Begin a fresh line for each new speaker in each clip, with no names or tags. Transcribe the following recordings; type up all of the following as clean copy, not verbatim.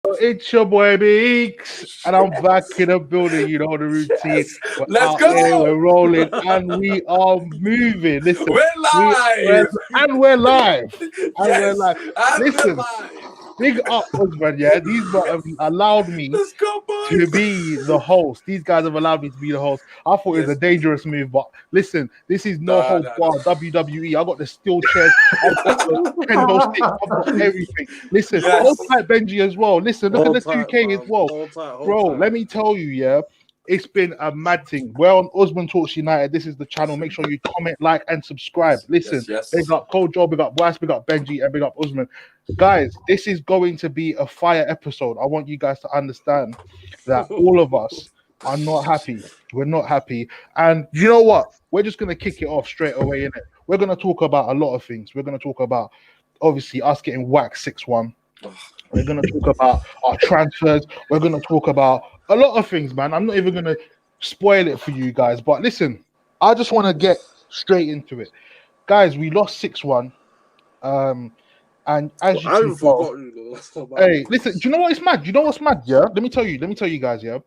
It's your boy BEEKS, and I'm back in the building. You know the routine.
Yes.
We're
Let's
out here,
go.
we're rolling, and we are moving. Listen,
We're live.
we're live, and we're
Yes.
live.
And we're
Listen,
live.
big up, Usmaan. Yeah, these guys have allowed me
Let's go,
to
boys.
be the host. These guys have allowed me to be the host. I thought it was
Yes.
a dangerous move, but listen, this is no
Nah.
holds barred WWE. I got the steel chairs, I've got the kendo sticks, I've got everything. Listen,
Yes.
hold tight, Benji, as well. Listen, look at the
Hold tight,
2K as
man.
well.
Hold tight,
Bro, let me tell you, yeah, it's been a mad thing. We're on Usmaan Talks United. This is the channel. Make sure you comment, like, and subscribe. Listen,
Yes.
big up Kojo, big up Bryce, big up Benji, and big up Usmaan. Guys, this is going to be a fire episode. I want you guys to understand that all of us are not happy. We're not happy. And you know what? We're just going to kick it off straight away, innit? We're going to talk about a lot of things. We're going to talk about, obviously, us getting whacked 6-1. We're going to talk about our transfers. We're going to talk about a lot of things, man. I'm not even going to spoil it for you guys. But listen, I just want to get straight into it. Guys, we lost 6-1. And as you
I
can tell,
forgot you.
hey, listen, do you know what is mad? You know what's mad? Yeah, let me tell you guys. Yeah,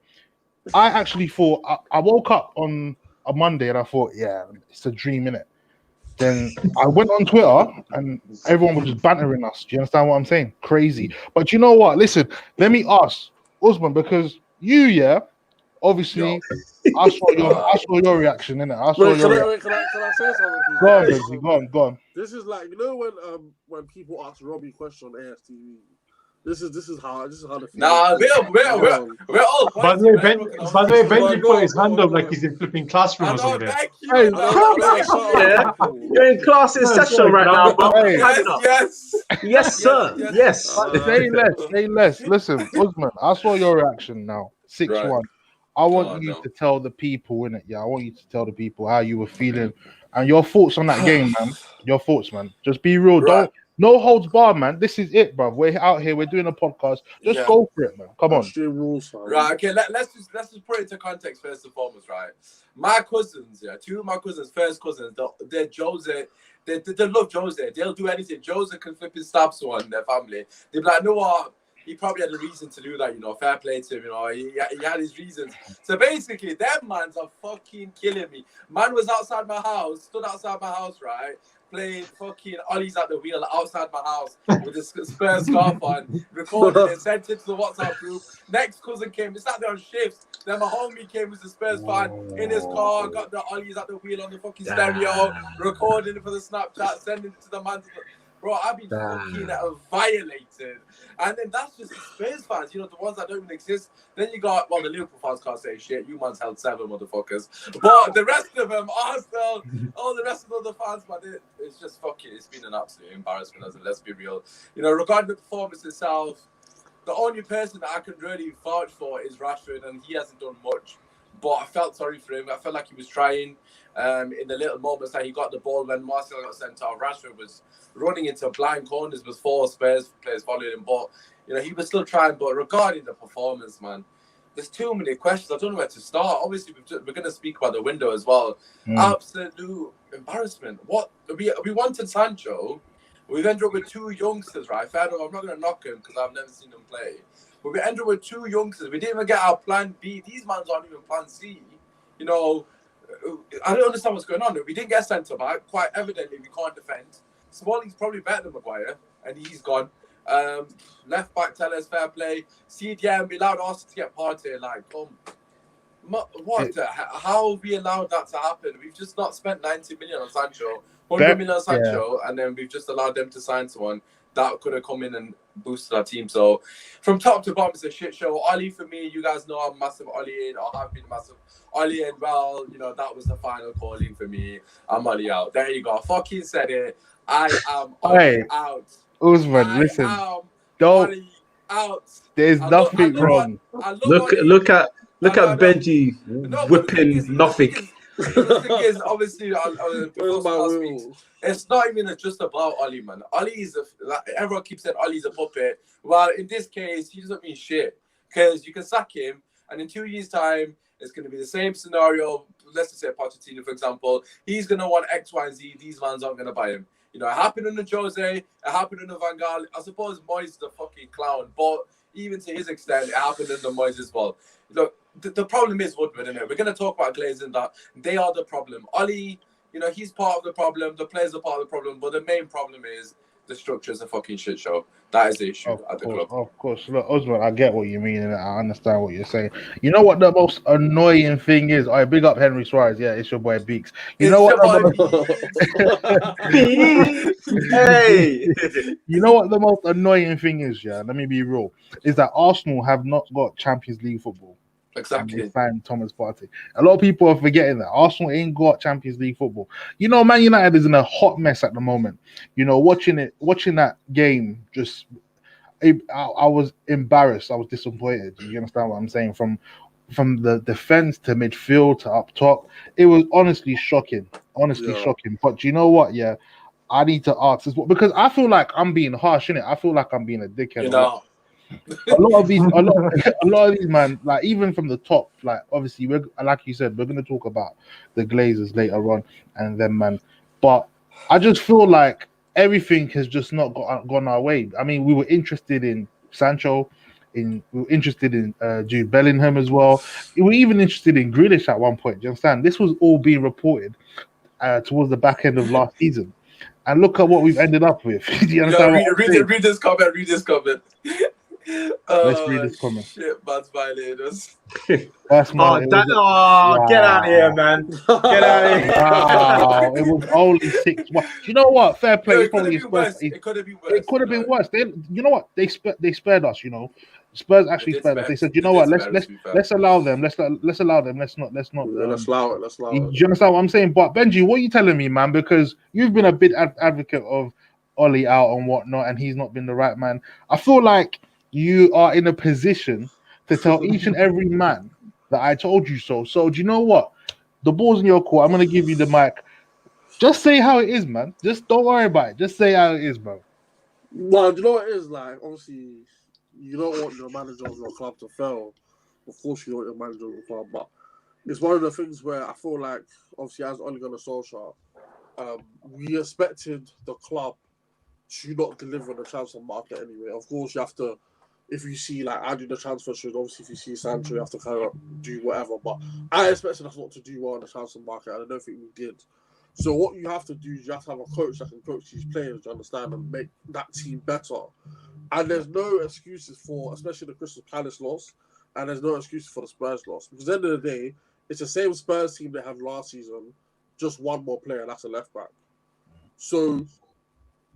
I actually thought I woke up on a Monday and I thought, yeah, it's a dream, innit? Then I went on Twitter and everyone was just bantering us. Do you understand what I'm saying? Crazy. But you know what? Listen, let me ask Usmaan, because you, yeah, obviously, I saw your reaction, innit? I saw your reaction.
Can I say something? Please?
Go on, Benji, go on.
This is like, you know when people ask Robbie question on ASTV. This is how the
Nah, we're all.
By the way, Benji put his hand up like he's in flipping classroom
I
or
know,
something.
thank you.
Hey,
Yeah. You're in class session right now, bro.
Hey.
Yes, sir. Yes.
Say less. Listen, Usmaan, I saw your reaction now. 6-1.
Right.
I want you to tell the people, innit? Yeah, I want you to tell the people how you were feeling and your thoughts on that game, man. Your thoughts, man. Just be real.
Right.
No holds bar, man. This is it, bro. We're out here. We're doing a podcast. Just go for it, man. Come on.
Right. Okay. Let's just put it into context first and foremost, right? My cousins, yeah, two of my cousins, first cousins, they're Jose. They love Jose. They'll do anything. Jose can flip his stab someone in their family. They'll be like, no what? He probably had a reason to do that, you know. Fair play to him, you know. He had his reasons. So basically, them mans are fucking killing me. Man was outside my house, stood outside my house, right? Playing fucking ollies at the wheel outside my house with a Spurs scarf on, recorded it, sent it to the WhatsApp group. Next cousin came, he sat there on shifts. Then my homie came with a Spurs fan in his car, got the ollies at the wheel on the fucking stereo, recording it for the Snapchat, sending it to the man. Bro, I've been fucking violated. And then that's just the Spurs fans, you know, the ones that don't even exist. Then you got, well, the Liverpool fans can't say shit. You man's held 7, motherfuckers. But the rest of them, Arsenal, all the rest of the fans, man, it's just fucking, it's been an absolute embarrassment, let's be real. You know, regarding the performance itself, the only person that I can really vouch for is Rashford, and he hasn't done much. But I felt sorry for him. I felt like he was trying in the little moments that he got the ball when Marcel got sent out. Rashford was running into blind corners with 4 Spurs players following him. But, you know, he was still trying. But regarding the performance, man, there's too many questions. I don't know where to start. Obviously, we're going to speak about the window as well. Absolute embarrassment. What we wanted Sancho. We've ended up with 2 youngsters, right? Fair enough, I'm not going to knock him because I've never seen him play. But we ended up with 2 youngsters. We didn't even get our plan B. These mans aren't even plan C. You know, I don't understand what's going on. We didn't get centre back. Quite evidently, we can't defend. Smalling's probably better than Maguire, and he's gone. Left back, tell us fair play. CDM, we allowed Arsenal to get Partey. Like, how have we allowed that to happen? We've just not spent 90 million on Sancho, 100 million on Sancho, and then we've just allowed them to sign someone that could have come in and boosted our team. So from top to bottom, it's a shit show. Ollie, for me, you guys know I'm massive Ollie in, or have been massive Ollie in. Well, you know, that was the final calling for me. I'm Ollie out. There you go. Fucking said it. I am Ollie out.
Usmaan, listen. Don't.
Out.
There's nothing wrong.
Look at Benji whipping nothing.
The thing is, obviously, it's not even just about Ollie, man. Ollie is everyone keeps saying Ollie's a puppet. Well, in this case, he doesn't mean shit because you can sack him, and in 2 years' time, it's going to be the same scenario. Let's just say Pochettino, for example, he's going to want X, Y, and Z. These mans aren't going to buy him. You know, it happened under Jose, it happened under Van Gaal. I suppose Moyes is a fucking clown, but even to his extent, it happened in the Moyes' fault. Look, the problem is Woodward, isn't it? We're going to talk about Glazers, that they are the problem. Ollie, he's part of the problem. The players are part of the problem. But the main problem is the structure is a fucking shit show. That is the issue at the club.
Of course. Look, Usmaan, I get what you mean and I understand what you're saying. You know what the most annoying thing is? I big up Henry Suarez. Yeah, it's your boy BEEKS. You know what
Hey!
You know what the most annoying thing is? Yeah, let me be real. Is that Arsenal have not got Champions League football.
Exactly.
And they signed Thomas Partey. A lot of people are forgetting that Arsenal ain't got Champions League football. Man United is in a hot mess at the moment. Watching that game, I was embarrassed. I was disappointed. You understand what I'm saying? From the defense to midfield to up top, it was honestly shocking. Shocking. But you know what? Yeah, I need to ask this because I feel like I'm being harsh, innit? I feel like I'm being a dickhead. A lot of these man, like even from the top, like obviously like you said, we're gonna talk about the Glazers later on and them, man. But I just feel like everything has just not gone our way. I mean, we were interested in Sancho, we were interested in Jude Bellingham as well. We were even interested in Grealish at one point. Do you understand? This was all being reported towards the back end of last season, and look at what we've ended up with. Do you understand?
Read this comment.
Let's read this comment.
Shit, man's violated us.
Get out of here, man. Get out of here.
Wow, it was only 6. Do you know what? Fair play.
It could have been worse. It could have been worse.
You know what? They spared us. Spurs actually spared us. They said, you know what? Let's allow them. Let's allow them. Let's not.
Let's allow it.
Do you understand what I'm saying? But Benji, what are you telling me, man? Because you've been a big advocate of Ollie out and whatnot, and he's not been the right man. I feel like you are in a position to tell each and every man that I told you so. So do you know what? The ball's in your court. I'm going to give you the mic. Just say how it is, man. Just don't worry about it. Just say how it is, bro.
Well, you know what it is like? Obviously, you don't want your manager of your club to fail. Of course, you don't want your manager of your club, but it's one of the things where I feel like, obviously, as Ole Gunnar Solskjaer, we expected the club to not deliver the transfer market anyway. Of course, you have to. If you see, like, I do the transfer shows, obviously, if you see Sancho, you have to kind of do whatever. But I expected us not to do well in the transfer market, and I don't think we did. So what you have to do is you have to have a coach that can coach these players, you understand, and make that team better. And there's no excuses for, especially the Crystal Palace loss, and there's no excuses for the Spurs loss. Because at the end of the day, it's the same Spurs team they had last season, just one more player, that's a left-back. So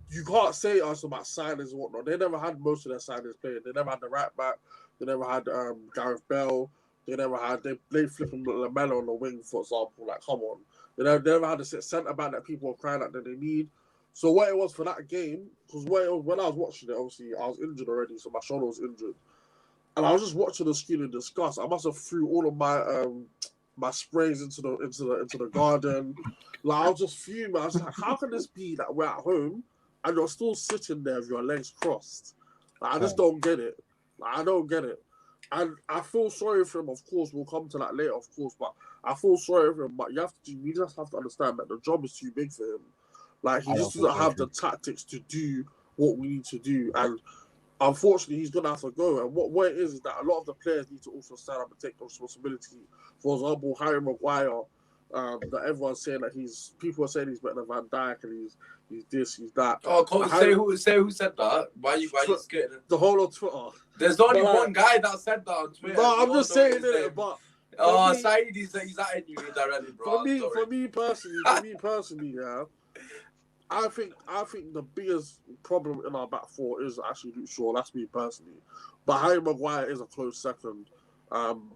you can't say us about signings and whatnot. They never had most of their signings played. They never had the right back. They never had Gareth Bale. They played flipping Lamella on the wing, for example. Like, come on. They never had a centre back that people were crying out that they need. So what it was for that game, because when I was watching it, obviously I was injured already, so my shoulder was injured, and I was just watching the screen in disgust. I must have threw all of my my sprays into the garden. Like, I was just fuming. I was like, how can this be that we're at home and you're still sitting there with your legs crossed? Like, I just don't get it. Like, I don't get it. And I feel sorry for him, of course. We'll come to that later, of course. But I feel sorry for him. But we just have to understand that the job is too big for him. Like, he just doesn't have the tactics to do what we need to do. And unfortunately, he's going to have to go. And what it is that a lot of the players need to also stand up and take the responsibility. For example, Harry Maguire, that everyone's saying that people are saying he's better than Van Dijk and he's this, he's that.
Oh, say who said that? Why are you scared?
The whole of Twitter.
There's only one guy that said that on Twitter.
No, I'm just saying it, but
Saeed, he's at you directly, bro.
For me personally, yeah. I think the biggest problem in our back four is actually Luke Shaw. That's me personally. But Harry Maguire is a close second,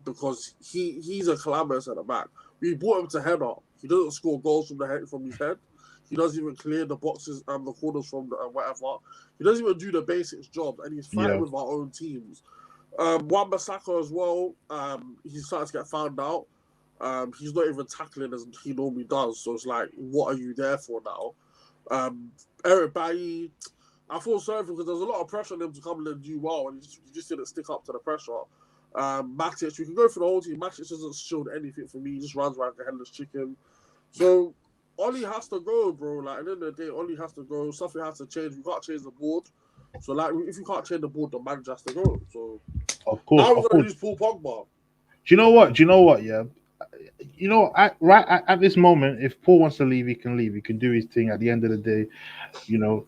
because he's a calamitous at the back. We brought him to head up. He doesn't score goals from his head. He doesn't even clear the boxes and the corners from whatever. He doesn't even do the basics job, and he's fighting with our own teams. Wan-Bissaka as well. He's starting to get found out. He's not even tackling as he normally does. So it's like, what are you there for now? Eric Bailly, I feel sorry for him because there's a lot of pressure on him to come in and do well, and he just didn't stick up to the pressure. Matic, we can go through the whole team. Matic hasn't showed anything for me. He just runs around like a headless chicken. So Ollie has to go, bro. Like, at the end of the day, Ollie has to go. Something has to change. We can't change the board. So like, if you can't change the board, the manager has to go. So
Of course,
now we're
of
gonna
course.
lose Paul Pogba.
Do you know what? Yeah. At this moment, if Paul wants to leave, he can leave. He can do his thing. At the end of the day,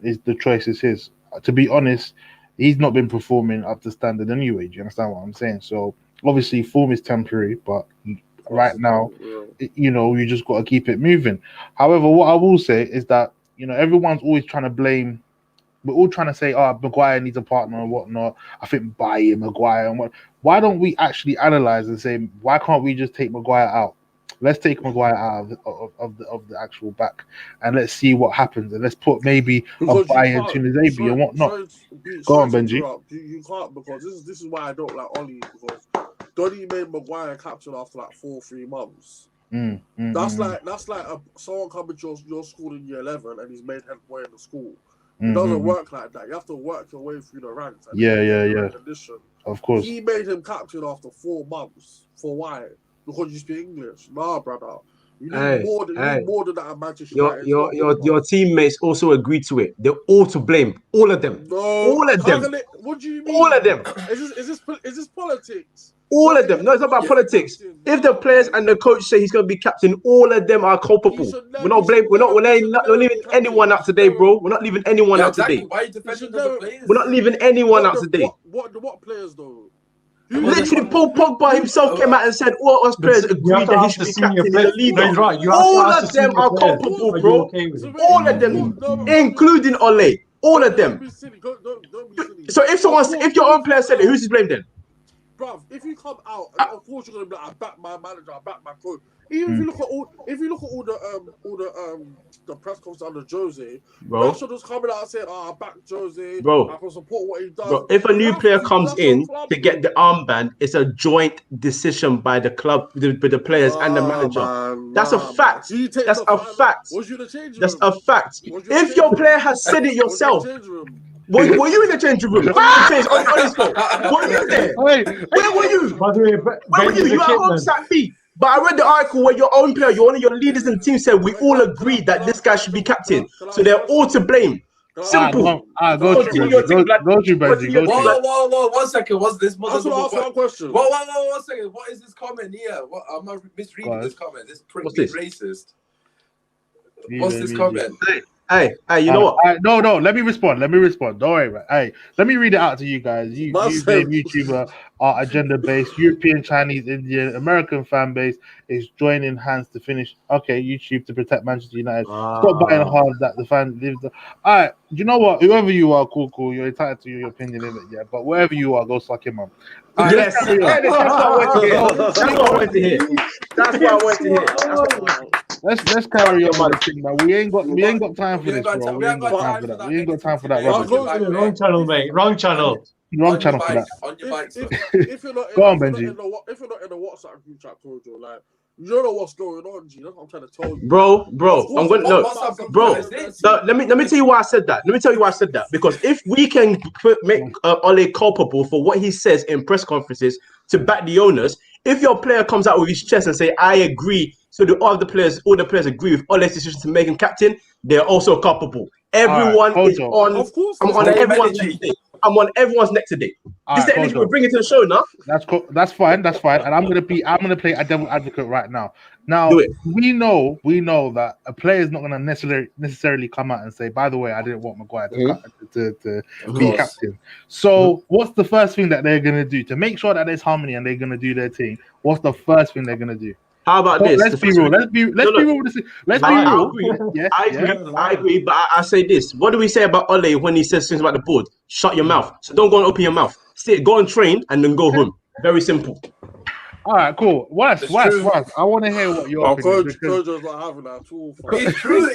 is the choice is his. To be honest, he's not been performing up to standard anyway. Do you understand what I'm saying? So obviously, form is temporary, but right now, you just got to keep it moving. However, what I will say is that everyone's always trying to blame. We're all trying to say, Maguire needs a partner and whatnot. I think buy him, Maguire and what. Why don't we actually analyze and say, why can't we just take Maguire out? Let's take Maguire out of the actual back, and let's see what happens. And let's put maybe a buy in Tunisia and whatnot. Go on, Benji.
You can't, because this is why I don't like Ollie, because Donny made Maguire captain after like 3 months. That's like someone coming to your school in year 11 and he's made head boy in the school. It doesn't work like that. You have to work your way through the ranks.
Yeah. Of course.
He made him captain after 4 months. For why? Because you speak English. Nah, brother. You need more than that at Manchester United.
Your teammates also agreed to it. They're all to blame. All of them.
No,
all of them.
What do you mean?
All of them.
Is this politics?
All of them. No, it's not about politics. If the players and the coach say he's going to be captain, all of them are culpable. We're not leaving anyone out today, bro. We're not leaving anyone out today.
Why are you defending the players?
We're not leaving anyone out today.
What players though?
Literally, Paul Pogba himself came out and said all us players agreed that he should be captain in the league. All of them are culpable, bro. All of them, including Ole. All of them. So if your own player said it, who's to blame then?
Bruv, if you come out, and of course you're gonna be like, I back my manager, I back my coach. Even if you look at all the press conference under Jose, Rashford was coming out and saying, I back Jose, I can support what he does.
Bro, if a new player comes in to get the armband, it's a joint decision by the club, with the players and the manager. That's a fact. That's a fact. That's a fact. If your player has said it yourself. Were you in the changing room? Were you there? Where were you?
By the way,
where were you? You were at home, sat me. But I read the article where your own player, one of your leaders in the team said we all agreed that this guy should be captain. So they're all to blame. Simple.
Go to Benji.
Whoa, 1 second. What's this?
Question.
Whoa, 1 second. What is this comment here? Am I misreading this comment? This is pretty racist. What's this comment?
Hey, you know what?
No, let me respond. Don't worry, man. Hey, let me read it out to you guys. You YouTuber are agenda-based, European, Chinese, Indian, American fan base is joining hands to finish. Okay, YouTube to protect Manchester United. Stop buying hard that the fans live. All right, you know what? Whoever you are, cool. You're entitled to your opinion in it, yeah. But wherever you are, go suck him up.
Yes, that's what I went to hear. That's what I went to hear.
Let's carry on with the thing, man. We ain't got time for this, bro. We ain't got time for that.
Wrong channel, mate. Wrong channel.
Wrong channel for that.
If you're not
Go on, Benji.
If you're not in the WhatsApp group chat, Kojo, like, you don't know what's going on, G. That's what I'm trying to tell you.
Bro. I'm going to bro. Let me tell you why I said that. Let me tell you why I said that. Because if we can make Ole culpable for what he says in press conferences to back the owners, if your player comes out with his chest and say, I agree, so all the players agree with Ole's decision to make him captain, they're also culpable. Everyone is on.
Of course,
I'm on everyone's neck today. I'm on everyone's neck today. This is the energy we're bringing to the show now.
That's cool. That's fine. And I'm gonna play a devil advocate right now. Now we know that a player is not gonna necessarily come out and say, by the way, I didn't want Maguire to be captain. So what's the first thing that they're gonna do to make sure that there's harmony and they're gonna do their thing? What's the first thing they're gonna do?
How about this?
Let's be real. Let's be real.
I agree, but I say this. What do we say about Ole when he says things about the board? Shut your mouth. So don't go and open your mouth. Go and train and then go home. Very simple.
All right, cool. Wes, I want to hear what your opinion is.
Kojo's not having that at all.
He's true.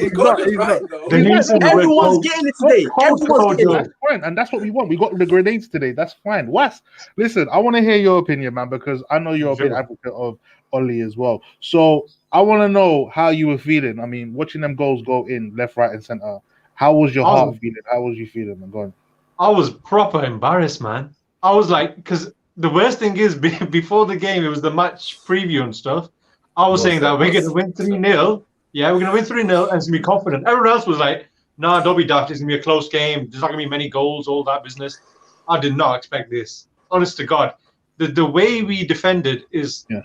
Everyone's getting it today. Everyone's getting it.
That's fine, and that's what we want. We got the grenades today. That's fine. Wes, listen, I want to hear your opinion, man, because I know you're a big advocate of Ole as well. So I want to know how you were feeling. I mean, watching them goals go in left, right, and center. How was your heart feeling? How was you feeling, man? Go on.
I was proper embarrassed, man. I was like, because the worst thing is, before the game, it was the match preview and stuff. I was saying that we're going to win 3-0. Yeah, we're going to win 3-0 and it's going to be confident. Everyone else was like, nah, don't be daft. It's gonna be a close game. There's not gonna be many goals, all that business. I did not expect this. Honest to God, the way we defended is.
Yeah.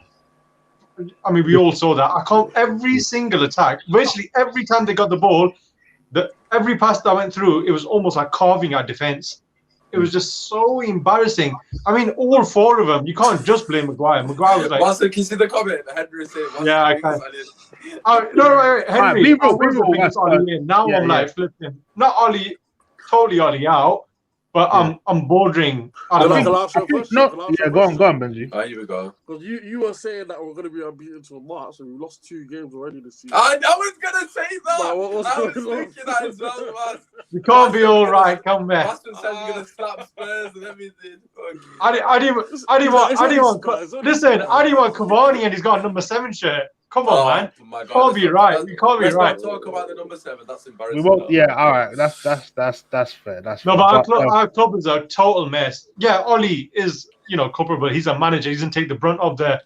I mean, we all saw that. I can't. Every single attack, virtually every time they got the ball, every pass that went through, it was almost like carving our defense. It was just so embarrassing. I mean, all four of them. You can't just blame Maguire. Maguire was like,
Master, can you see the comment? Henry saying,
yeah, I can. No, wait, Henry.
be real,
I was the biggest Ollie in. Now I'm like flipping. Not Ollie, totally Ollie out, but I'm bordering. I don't know.
Go on, Benji.
Oh, here we go.
Because you were saying that we're going to be unbeaten until March, and we lost 2 games already this season.
I was going to say that.
But what was
I was
going on?
thinking that as well, man.
You can't be all right. Come back.
Boston said you're going to slap Spurs and everything. Okay.
I didn't want. Listen, I didn't want Cavani, and he's got a number 7 shirt. Come on, man.
My God,
Can't be right. You can't be
let's
right.
not talk about the number 7. That's embarrassing.
We won't. Yeah, all right. That's fair. That's
no,
fair.
but our club is a total mess. Yeah, Ollie is, culpable. He's a manager. He doesn't take the brunt of the,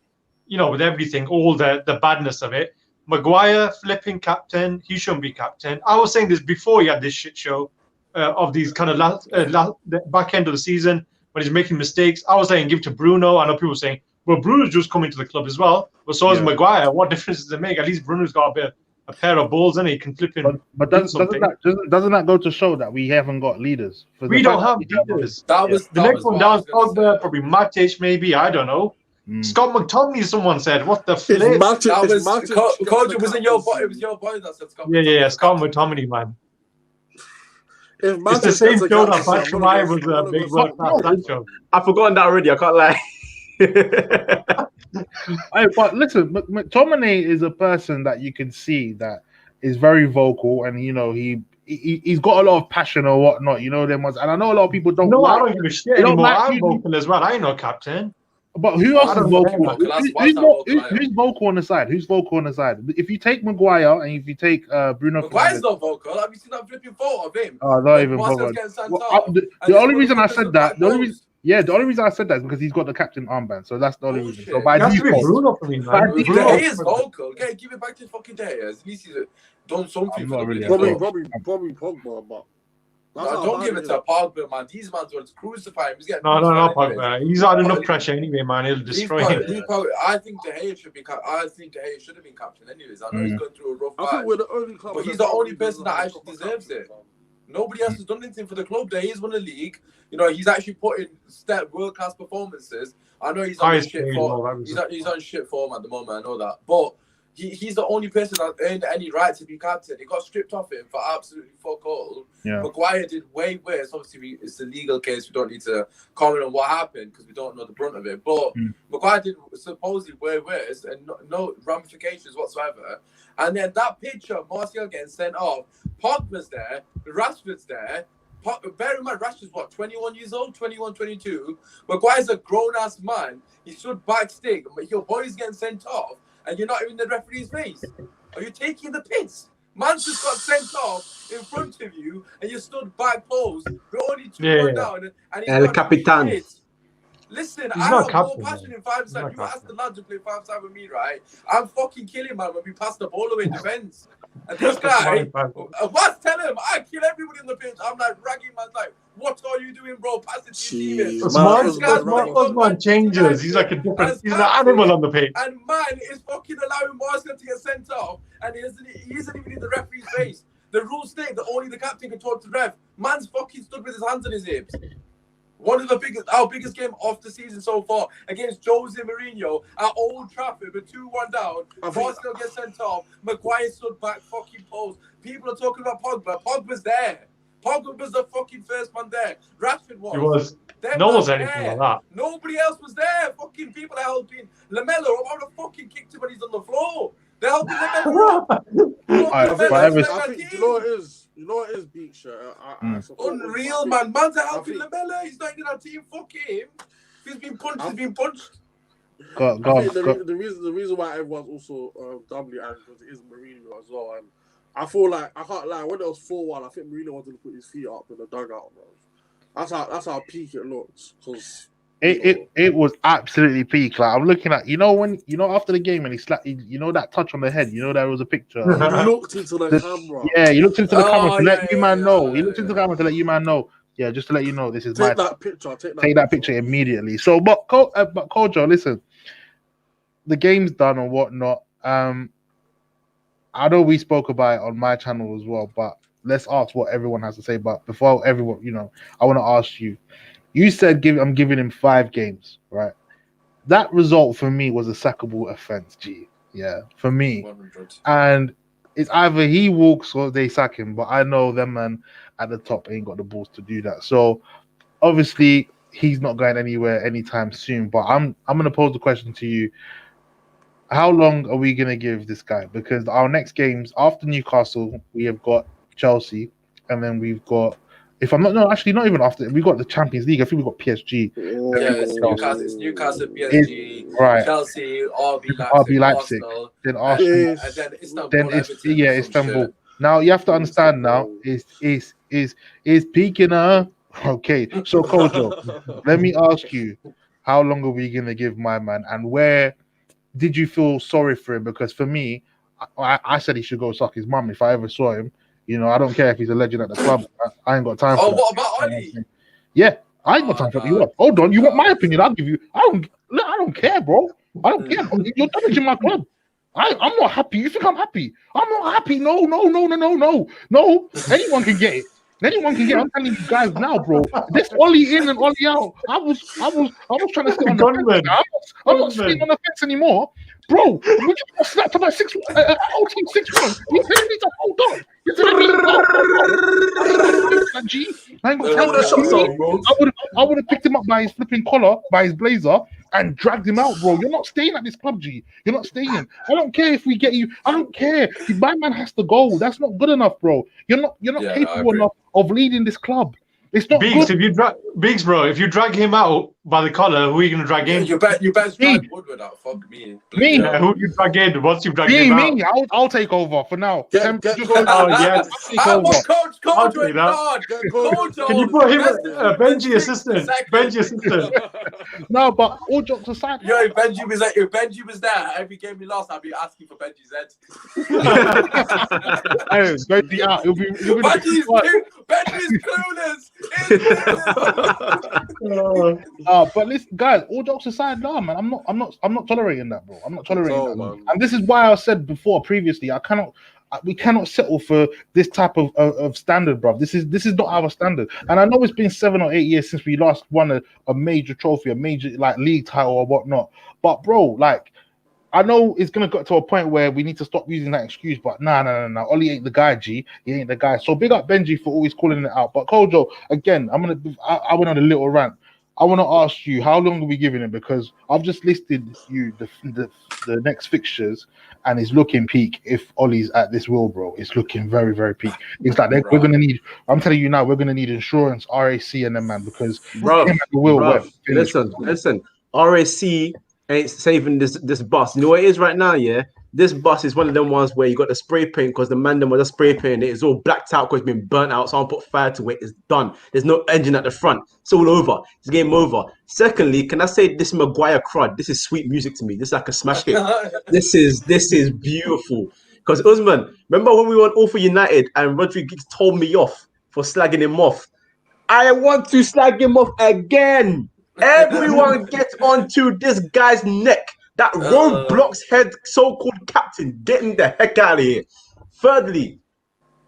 with everything, all the badness of it. Maguire, flipping captain. He shouldn't be captain. I was saying this before he had this shit show of these kind of the back end of the season when he's making mistakes. I was saying give to Bruno. I know people saying, well, Bruno's just coming to the club as well. But so is Maguire. What difference does it make? At least Bruno's got a pair of balls and he can flip in.
But doesn't that go to show that we haven't got leaders?
We don't have leaders. The next one down is Pogba, probably Matic, maybe. I don't know. Scott McTominay, someone said. What the flip?
Kojo was in your boy. It was your boy that said Scott.
Yeah. Scott McTominay, man. It's the same show that Patrick Meyer was a big World Cup show.
I've forgotten that already. I can't lie.
But listen, McTominay is a person that you can see that is very vocal, and he's got a lot of passion or whatnot. Them ones, and I know a lot of people don't.
No, I don't give a shit anymore. I'm vocal as well. I ain't no captain.
But who else is vocal? Who's vocal on the side? Who's vocal on the side? If you take Maguire and if you take Bruno,
Maguire's not vocal. Have you seen that flipping photo of him?
Oh, not even vocal. The only reason I said that, the only reason I said that is because he's got the captain armband. So that's the only reason. So by default,
Bruno for me, man.
He is vocal. Okay, give it back to fucking day. At least he's done something.
Probably Pogba, but.
Don't give it to Pogba, man. These man's going to crucify him.
No, Pogba. He's had enough pressure anyway, man. He'll destroy him.
I think De Gea should be. I think De Gea should have been captain, anyways. I know he's going through a rough patch.
We're the only club,
but he's the only person that actually deserves it. Nobody else has done anything for the club. De Gea's won the league. He's actually put in world-class performances. I know he's on shit form. He's on shit form at the moment. I know that, but. He's the only person that earned any right to be captain. It got stripped off him for absolutely fuck all. Yeah. Maguire did way worse. Obviously, it's a legal case. We don't need to comment on what happened because we don't know the brunt of it. But Maguire did supposedly way worse and no ramifications whatsoever. And then that picture, Martial getting sent off, Pogba's there, Rashford's there. Bear in mind, Rashford's what, 21 years old, 21, 22. Maguire's a grown-ass man. He stood backstage. Your boy's getting sent off. And you're not even in the referee's face. Are you taking the piss? Man just got sent off in front of you, and you stood back post. We're only 2-1 down, and he's
El Capitan.
Listen, I have more passion in 5-side. You ask the lads to play 5-side with me, right? I'm fucking killing, man, when we pass the ball away in defense. And this guy, what's telling him? I kill everybody in the pitch. I'm like ragging, man, like, what are you doing, bro? Pass it to your teammates.
Usmaan changes. He's like he's an animal on the pitch.
And man is fucking allowing Martial to get sent off, and he isn't even in the referee's face. The rules state that only the captain can talk to the ref. Man's fucking stood with his hands on his hips. One of our biggest game of the season so far against Jose Mourinho at Old Trafford, with 2-1 down. Martial gets sent off. Maguire stood back, fucking post. People are talking about Pogba. Pogba's there. Pogba was the fucking first man there. Rashford was.
He was. No one was anything like that.
Nobody else was there. Fucking people are helping. Lamella, I would have fucking kicked him when he's on the floor. They're helping Lamella.
You know what it is, BEEKS.
Unreal, man. Man's helping Lamella. He's not in our team. Fuck him. If he's been punched, he's been punched.
The reason why everyone's also doubly angry because it is Mourinho as well. And I feel like, I can't lie, when it was 4-1, I think Mourinho wanted to put his feet up in the dugout, bro. That's how peak it looks. Because
It was absolutely peak. Like I'm looking at, when after the game and he slapped, that touch on the head. There was a picture.
He looked into the camera.
Yeah, he looked into the camera to let
yeah,
you man
yeah,
know.
yeah,
He looked into the camera to let you man know. Yeah, just to let you know, this is my
Take that picture.
take that picture immediately. So, but Kojo, listen, the game's done or whatnot. I know we spoke about it on my channel as well, but let's ask what everyone has to say. But before everyone, I want to ask you. You said I'm giving him 5 games, right? That result for me was a sackable offense, G. Yeah, for me.
100.
And it's either he walks or they sack him. But I know them man at the top ain't got the balls to do that. So obviously he's not going anywhere anytime soon. But I'm gonna pose the question to you. How long are we gonna give this guy? Because our next games after Newcastle, we have got Chelsea, and then we've got, if I'm not, no, actually not even after, we got the Champions League. I think we got PSG.
Yeah, it's Newcastle, PSG,
Right.
Chelsea, RB
Leipzig,
Arsenal,
then Arsenal,
and then Istanbul.
then it's
Everton,
Istanbul.
shit.
Now you have to understand. Now is peaking her. Okay, so Kojo, let me ask you, how long are we gonna give my man, and where did you feel sorry for him? Because for me, I said he should go suck his mum if I ever saw him. I don't care if he's a legend at the club. I ain't got time for that.
What about Oli?
Yeah, I ain't got time for that. You what? Hold on, you want my opinion? I'll give you. I don't care, bro. I don't care. You're damaging my club. I'm not happy. You think I'm happy? I'm not happy. No. Anyone can get it. Anyone can get it. I'm telling you guys now, bro. This Oli in and Oli out. I was trying to sit on the fence. I'm not sitting on the fence anymore. Bro, we just got slapped about 6-1. You're telling me to hold on. You're telling me to hold on. G, I ain't got time for that. I would have picked him up by his flipping collar, by his blazer, and dragged him out, bro. You're not staying at this club, G. You're not staying. I don't care if we get you. I don't care. My man has to go. That's not good enough, bro. You're not capable enough of leading this club. It's not
Beeks,
good.
Beeks, bro, if you drag him out by the collar, who are you going to drag in?
You best drag Woodward out. Fuck me.
Me.
Yeah, who you drag in once you've dragged him out?
Me. I'll take over for now.
Get
Oh, yes.
I want Kojo in
that.
charge.
Can you put him Benji assistant? Benji assistant.
No, but all jokes aside.
Yo, if Benji was there, every game we lost, I'd be asking for Benji's head.
Hey, Benji out.
Benji's clueless.
But listen, guys, all jokes aside, no, man, I'm not tolerating that, bro. I'm not tolerating that, man. And this is why I said before previously, we cannot settle for this type of standard, bro. This is not our standard. And I know it's been 7 or 8 years since we last won a major trophy, a major league title or whatnot. But bro, I know it's gonna get to a point where we need to stop using that excuse, but no. Oli ain't the guy, G. He ain't the guy. So big up Benji for always calling it out. But Kojo, again, I went on a little rant. I want to ask you, how long are we giving him? Because I've just listed you the next fixtures, and it's looking peak. If Ollie's at this will, bro, it's looking very, very peak. It's like we're gonna need. I'm telling you now, we're gonna need insurance, RAC, and them man, because
listen, RAC ain't saving this bus. You know what it is right now, yeah? This bus is one of them ones where you got the spray paint because the man them was just spray painting it. It's all blacked out because it's been burnt out. Someone put fire to it. It's done. There's no engine at the front. It's all over. It's game over. Secondly, can I say this Maguire crud? This is sweet music to me. This is like a smash hit. This is beautiful. Because Usmaan, remember when we went all for United and Rodriguez told me off for slagging him off? I want to slag him off again. Everyone gets onto this guy's neck. That Roadblock's head so-called captain, getting the heck out of here. Thirdly,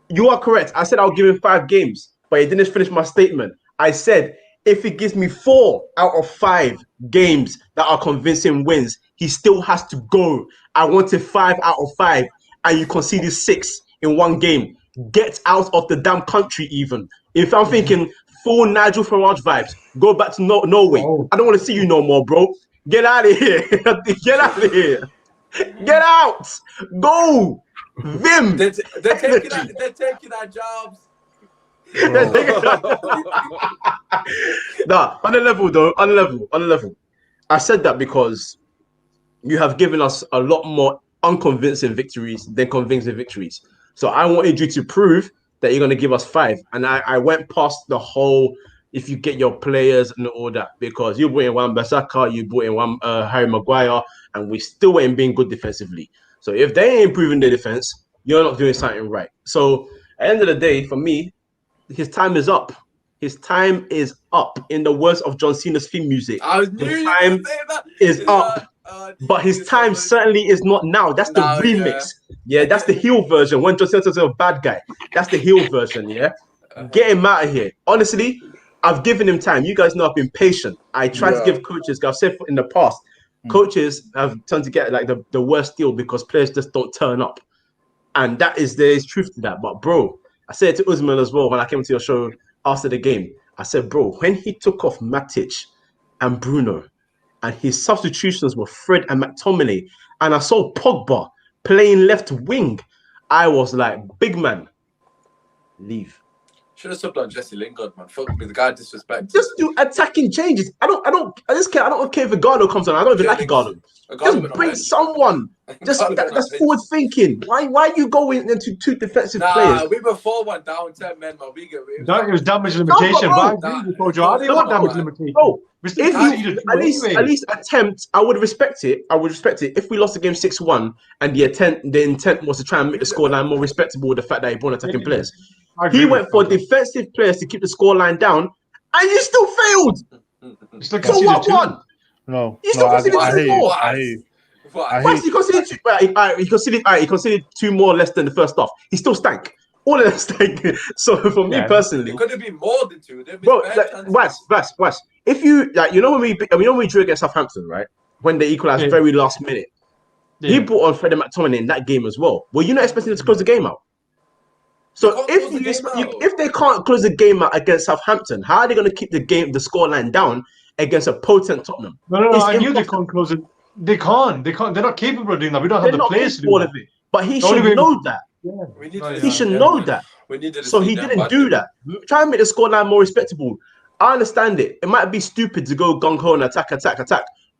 you are correct. I said I'll give him 5 games, but he didn't finish my statement. I said if he gives me 4 out of 5 games that are convincing wins, he still has to go. I wanted 5 out of 5, and you conceded 6 in one game. Get out of the damn country even. If I'm thinking full Nigel Farage vibes, go back to Norway. I don't want to see you no more, bro. Get out of here. Get out of here. Get out. Go. Vim.
They're taking our jobs.
Nah, on a level. I said that because you have given us a lot more unconvincing victories than convincing victories. So I wanted you to prove that you're going to give us 5. And I went past the whole if you get your players and all that, because you brought in one Basaka, you brought in one Harry Maguire, and we still ain't being good defensively. So if they ain't improving the defense, you're not doing something right. So at the end of the day, for me, his time is up. His time is up. In the words of John Cena's theme music, his time is up. But his time certainly is not now. That's the remix. Yeah, that's the heel version. When John Cena's a bad guy, that's the heel version. Yeah, get him out of here. Honestly, I've given him time. You guys know I've been patient. I try to give coaches. I've said in the past, coaches have turned to get like the worst deal because players just don't turn up, and there's truth to that. But bro, I said to Usmaan as well when I came to your show after the game. I said, bro, when he took off Matic and Bruno, and his substitutions were Fred and McTominay, and I saw Pogba playing left wing, I was like, big man, leave.
Should have subbed on Jesse Lingard, man. Fuck me, the guy disrespect.
Just do attacking changes. I just care. I don't care if Gardo comes on. I don't even like Gardo. Just bring someone. Just that's forward thinking. Why are you going into two defensive players?
We were 4-1 down 10 men, man.
It was damage limitation. I didn't want damage limitation.
Oh, if you at least attempt, I would respect it. If we lost the game 6-1 and the intent was to try and make the scoreline more respectable with the fact that he brought attacking players. He went for defensive players to keep the scoreline down, and you still failed. So what won?
No,
you still conceded two more. He conceded two more less than the first half. He still stank. All of them stank. So for me personally,
it could have been more than two.
Bro, Wes. If you when we drew against Southampton, right? When they equalized very last minute, he brought on Fred and McTominay in that game as well. Were you not expecting them to close the game out? So if they can't close the game out against Southampton, how are they going to keep the scoreline down against a potent Tottenham?
No. I knew they can't close it. They can't. They're not capable of doing that. We don't have the players to do that.
But he should know that. He should know that. So he didn't do that. Try and make the scoreline more respectable. I understand it. It might be stupid to go gung-ho and attack.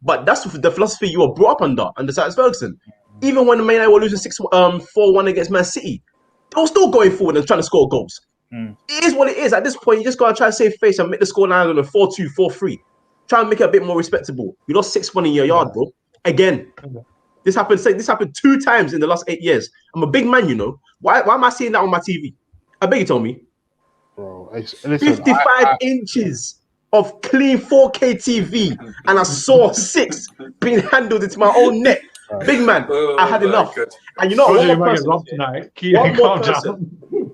But that's the philosophy you were brought up under Sir Alex Ferguson. Even when the Man United were losing 4-1 against Man City, they were still going forward and trying to score goals. It is what it is. At this point, you just got to try to save face and make the scoreline on a 4-2, 4-3. Try and make it a bit more respectable. You lost 6-1 in your yard, bro. Again. This happened 2 times in the last 8 years. I'm a big man, you know. Why am I seeing that on my TV? I beg you, tell me.
Bro, listen,
55 inches of clean 4K TV, and I saw 6 being handled into my own neck. Big man, I had enough. And you know,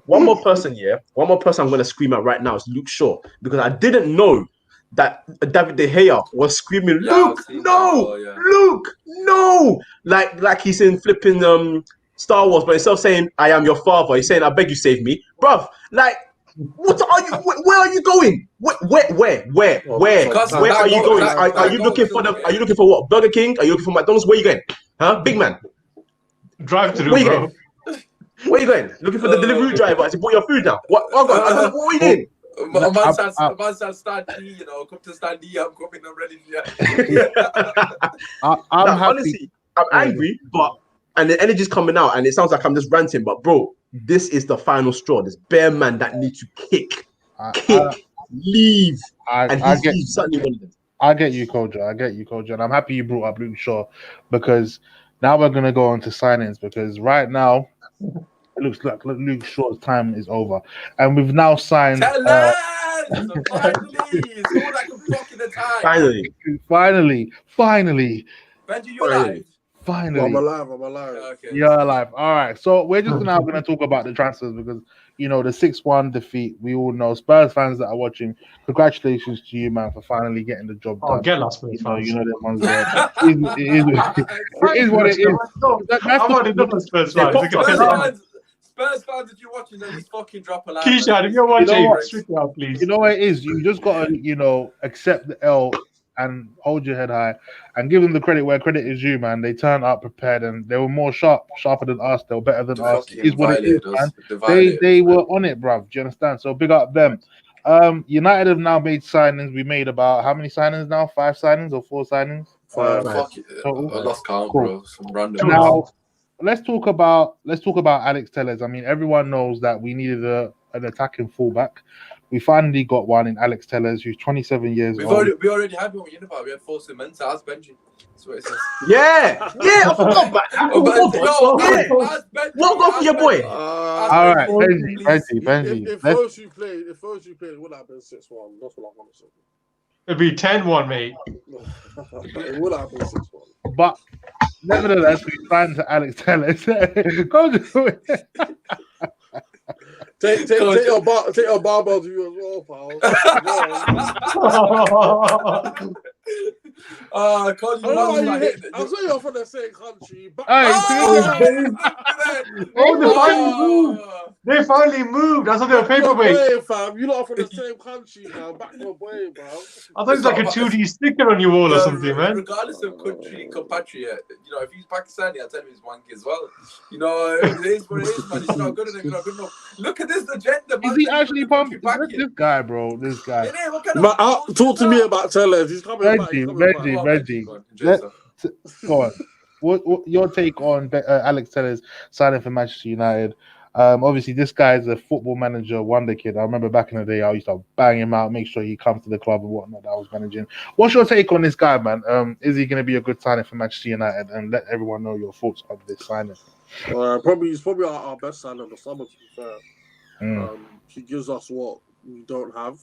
one more person I'm going to scream at right now is Luke Shaw, because I didn't know that David De Gea was screaming, Luke, no, Luke, no, like he's in flipping Star Wars, but instead of saying I am your father, he's saying I beg you save me, bruv. Like, what are you? Where are you going? Where are you going? Are you looking for Are you looking for what? Burger King? Are you looking for McDonald's? Where are you going? Huh, big man?
Drive through, bro.
Where are you going? Looking for the delivery driver to put your food down? What? Oh God, I don't know what are you doing?
Man said stand D, you know, come to stand D, I'm coming, I'm ready.
I'm happy.
Honestly, I'm angry, and the energy's coming out, and it sounds like I'm just ranting, but bro, this is the final straw. This bare man that needs to kick, leave, and he's certainly one of them.
I get you, Kojo, and I'm happy you brought up Luke Shaw, because now we're gonna go on to signings, because right now it looks like Luke Shaw's time is over, and we've now signed. Finally.
Benji, you're alive.
Finally. I'm alive.
Okay. You're alive. All right. So we're just now going to talk about the transfers, because, you know, the 6-1 defeat, we all know. Spurs fans that are watching, congratulations to you, man, for finally getting the job done.
Get lost, Spurs fans.
You know them ones there. It is what it is.
I'm already done Spurs fans.
Spurs fans, if you're watching, then just fucking drop a line.
Keisha, if you're watching, strictly out, please.
You know what it is? You just got to, you know, accept the L and hold your head high and give them the credit where credit is due, man. They turned up prepared, and they were more sharper than us. They were better than us. It is what it is, man. They were on it, bruv. Do you understand? So big up them. United have now made signings. We made about how many signings now? 5 signings or 4 signings?
5.
I lost count, bro. Some random.
Now, let's talk about Alex Telles. I mean, everyone knows that we needed an attacking fullback. We finally got one in Alex Tellers, who's 27 years
We
old.
already had one. You know about we had four cements. Ask Benji. That's what it says.
Yeah, I forgot about that. What go for your boy?
All right, Benji.
If those you played, it would have been 6-1. That's what I want to say.
It'd be 10-1, mate.
It would have been 6-1.
But nevertheless, we signed to Alex Tellers. Go do it.
Take your barbell to you as well, pal. I'm saying you're from the same country.
They finally moved. I thought they were paperweight.
Fam. You lot are from the same country now. Back to way, bro.
I thought it was like a 2D sticker on your wall or something, man.
Regardless of country, compatriot, if he's Pakistani, I tell him he's wanky as well. It is what it is, man. He's not good enough. He's not good enough. Look at this agenda, man.
Is he actually pumping? This guy, bro. This guy.
Talk to me about Tellers. He's coming back.
Benji. Go on. What your take on Alex Tellers signing for Manchester United? Obviously, this guy is a football manager wonder kid. I remember back in the day, I used to bang him out, make sure he comes to the club and whatnot that I was managing. What's your take on this guy, man? Is he going to be a good signing for Manchester United? And let everyone know your thoughts on this signing.
He's probably our best signing of the summer, to be fair. He gives us what we don't have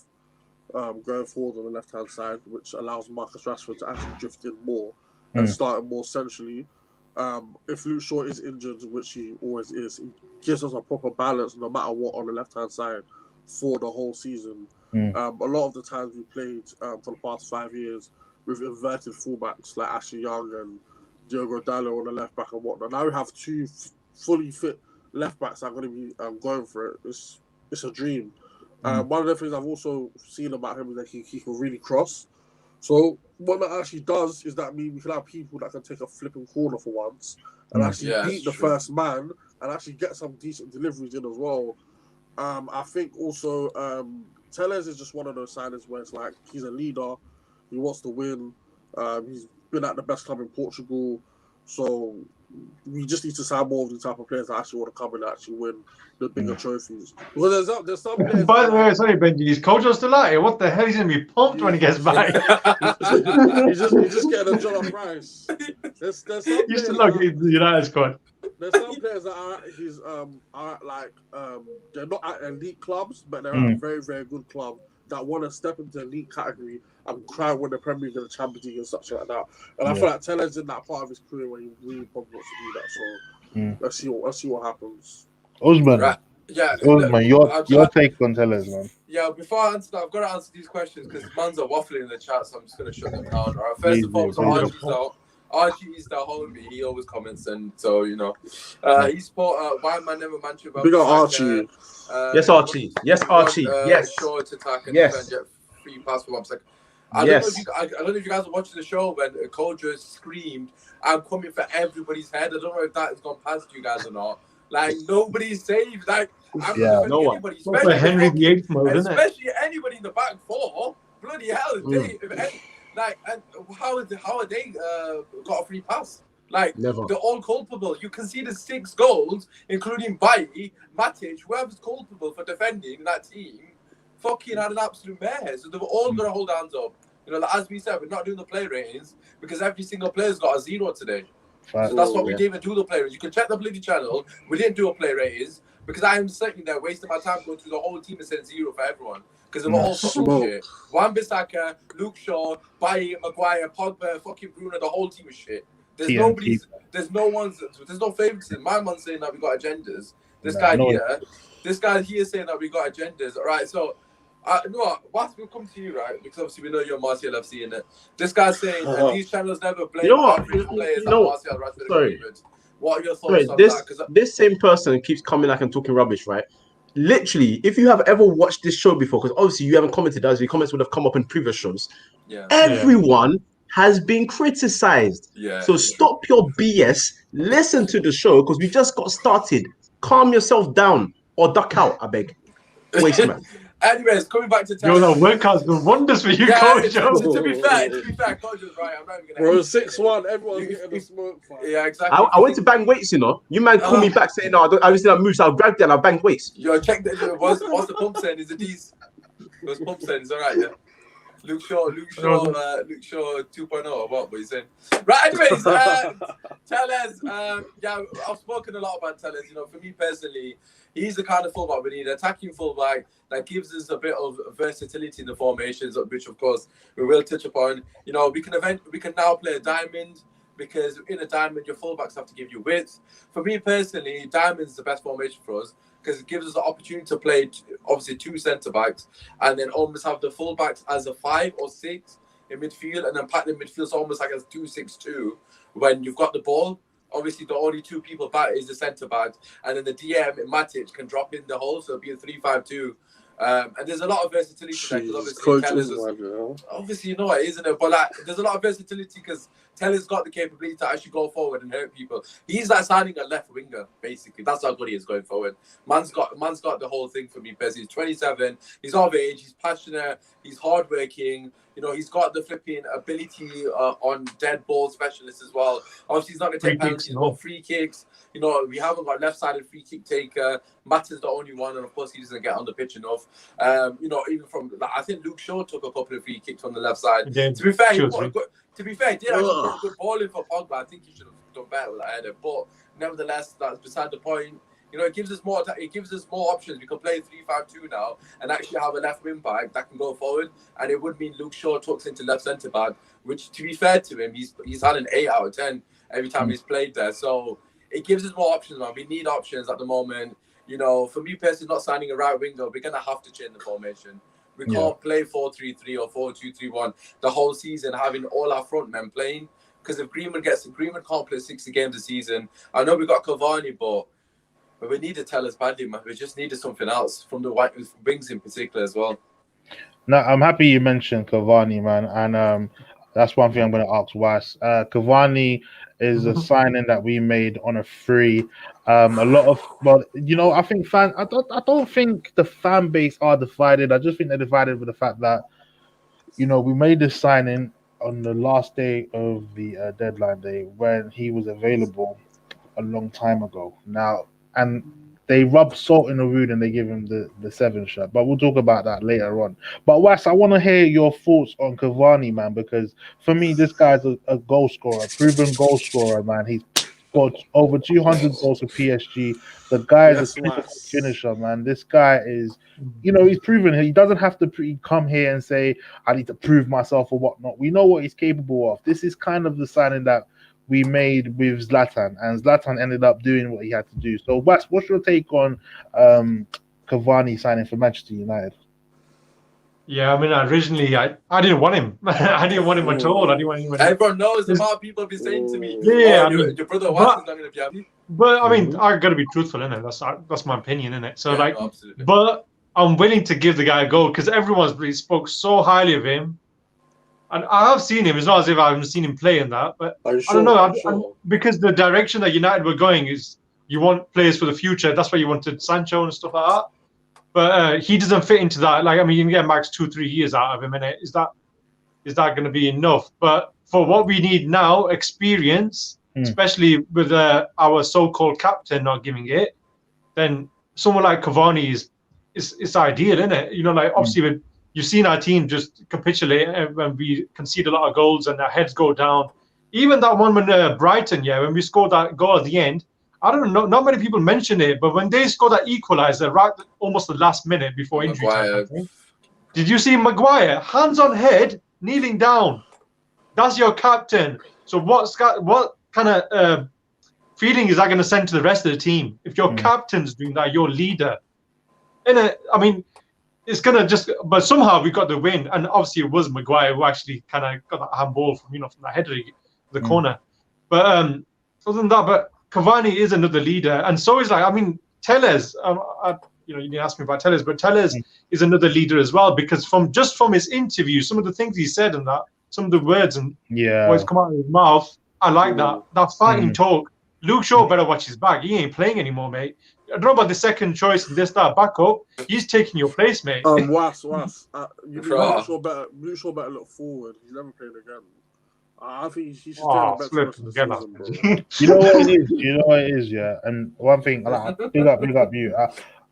going forward on the left-hand side, which allows Marcus Rashford to actually drift in more and start more centrally. If Luke Shaw is injured, which he always is, he gives us a proper balance no matter what on the left-hand side for the whole season. A lot of the times we played for the past 5 years with inverted fullbacks like Ashley Young and Diogo Dalot on the left back and whatnot. Now we have two fully fit left backs that are going to be going for it. It's a dream. One of the things I've also seen about him is that he can really cross. So what that actually does is that means we can have people that can take a flipping corner for once and actually beat the first man and actually get some decent deliveries in as well. I think also Tellez is just one of those signings where it's like he's a leader, he wants to win. He's been at the best club in Portugal, so we just need to sign more of the type of players that actually want to come and actually win the bigger trophies. Because there's some players.
By the way, sorry, Benji, is Kojo still out here? What the hell? He's going to be pumped when he gets back.
he's just getting a job of price. There's some
He's still not getting the United squad.
There's some players that they're not at elite clubs, but they're at a very, very good club that want to step into the elite category and try and win the Premier League and the Champions League and such like that. And I feel like Tellez in that part of his career where he really probably wants to do that. So let's see what happens.
Usmaan,
right. Yeah,
Usmaan, your take on Tellez, man.
Yeah, before I answer that, I've got to answer these questions because man's are waffling in the chat, so I'm just going to shut them down. All right, first of all, Archie is the homie. He always comments, and so he's bought why man never Manchester.
Big up Archie.
Yes, Archie. Yes, Archie. Yes.
Short attack and
yes.
Get free pass for 1 second. I don't know if you guys are watching the show when Kojo screamed, "I'm coming for everybody's head." I don't know if that has gone past you guys or not. Like nobody's saved. Like I'm not
no one.
anybody,
especially Henry VIII mode,
especially anybody in the back four. Bloody hell! And how are they got a free pass? Like
never.
They're all culpable. You conceded 6 goals, including Bailly, Matic, whoever's culpable for defending that team. Fucking had an absolute mare. So they've all got to hold hands up. As we said, we're not doing the play ratings because every single player's got a 0 today. So that's what we didn't even do the play ratings. You can check the bloody channel. We didn't do a play ratings because I am sitting there wasting my time going through the whole team and saying 0 for everyone. Because they were all fucking shit. Wan-Bissaka, Luke Shaw, Bailly, Maguire, Pogba, fucking Bruno, the whole team is shit. There's no favoritism. My man's saying that we got agendas. This guy here saying that we got agendas. All right, so what will come to you, right? Because obviously we know you're Martial FC in it. This guy's saying these channels never blame average players like Martial, Rashford. What are your thoughts on that?
This same person keeps coming like and talking rubbish, right? Literally, if you have ever watched this show before, because obviously you haven't commented as your comments would have come up in previous shows.
Yeah.
Everyone has been criticized.
Yeah.
So stop your BS. Listen to the show because we just got started. Calm yourself down or duck out, I beg. Waste man.
Anyways, coming back to Tellez.
Your workout's done wonders for you, Kojo.
To be fair, Kojo's right. I'm not even
gonna. We're 6-1. Everyone's getting the smoke fight.
Yeah, exactly.
I went to bang weights, You man called me back saying, "No, I just did that move, so I grabbed it and I banged weights."
Yo, check that. What's the pump saying? Is it these? Those pumps saying it's all right, yeah. Luke Shaw 2.0 or what he's saying. Right, anyways, Telles, yeah, I've spoken a lot about Telles. You know, for me personally, he's the kind of fullback we need, attacking fullback that gives us a bit of versatility in the formations, which of course we will touch upon. You know, we can now play a diamond, because in a diamond your fullbacks have to give you width. For me personally, diamond is the best formation for us, because it gives us the opportunity to play obviously 2 centre-backs and then almost have the full-backs as a 5 or 6 in midfield, and then pack the midfield so almost like a 2-6-2 when you've got the ball. Obviously, the only 2 people back is the centre-back, and then the DM, Matic, can drop in the hole, so it'll be a 3-5-2. And there's a lot of versatility there, because obviously, you know what, isn't it? But like, there's a lot of versatility because Teller's got the capability to actually go forward and hurt people. He's like signing a left winger, basically. That's how good he is going forward. Man's got the whole thing for me. He's 27. He's of age. He's passionate. He's hardworking. You know, he's got the flipping ability on dead ball specialists as well. Obviously, he's not going to take penalties, but free kicks. You know, we haven't got left-sided free kick taker. Matt is the only one, and of course, he doesn't get on the pitch enough. You know, even from I think Luke Shaw took a couple of free kicks on the left side. To be fair, he did actually put a good ball in for Pogba. I think he should have done better with that header. But nevertheless, that's beside the point. You know, it gives us more options. We can play 3-5-2 now and actually have a left wing back that can go forward. And it would mean Luke Shaw tucks into left centre back, which, to be fair to him, he's had an 8 out of 10 every time he's played there. So it gives us more options, man. We need options at the moment. You know, for me personally, not signing a right winger, we're gonna have to change the formation. We can't play 4-3-3 or 4-2-3-1 the whole season, having all our front men playing. Because if Greenwood can't play 60 games a season. I know we got Cavani, but we need to tell us badly, man. We just needed something else from the wings in particular as well.
No, I'm happy you mentioned Cavani, man, and that's one thing I'm going to ask Wes. Cavani is a signing that we made on a free. I think fans. I don't think the fan base are divided. I just think they're divided with the fact that, you know, we made this signing on the last day of the deadline day when he was available a long time ago. Now, and they rub salt in the wound and they give him the 7 shot. But we'll talk about that later on. But Wes, I want to hear your thoughts on Cavani, man, because for me, this guy's a goal scorer, proven goal scorer, man. He's got over 200 goals for PSG. The guy is a clinical finisher, man. This guy is, you know, he's proven he doesn't have to come here and say, I need to prove myself or whatnot. We know what he's capable of. This is kind of the signing that we made with Zlatan, and Zlatan ended up doing what he had to do. So, Wes, what's your take on Cavani signing for Manchester United?
Yeah, I mean, originally, I didn't want him. I didn't want him at all. I didn't want him.
Everyone knows the amount of people have been saying to me, your brother Wes is not going to be happy.
But, I mean, I got to be truthful, innit? That's my opinion, innit? So, but I'm willing to give the guy a go because everyone's really spoke so highly of him. And I have seen him. It's not as if I haven't seen him play in that. But I don't know. Because the direction that United were going is you want players for the future. That's why you wanted Sancho and stuff like that. But he doesn't fit into that. Like, I mean, you can get max 2-3 years out of him. And is that going to be enough? But for what we need now, experience, especially with our so-called captain not giving it, then someone like Cavani is ideal, isn't it? You know, like obviously you've seen our team just capitulate when we concede a lot of goals and our heads go down. Even that one when Brighton, when we scored that goal at the end, I don't know, not many people mention it, but when they scored that equalizer right almost the last minute before injury time, did you see Maguire, hands on head, kneeling down? That's your captain. So what kind of feeling is that going to send to the rest of the team? If your captain's doing that, your leader. I mean, it's gonna but somehow we got the win, and obviously it was Maguire who actually kind of got that handball from from that header, the corner. But other than that, but Cavani is another leader, and so is Telles. You didn't ask me about Telles, but Telles is another leader as well because from his interview, some of the things he said and that, some of the words and words come out of his mouth, I like that fighting talk. Luke Shaw better watch his back. He ain't playing anymore, mate. I don't know about the second choice and this, that, backup. He's taking your place, mate.
Luke Shaw better look forward. He's never playing again. I think he should stay on the bench for the season, bro.
You know what it is? Yeah. And one thing, big up you.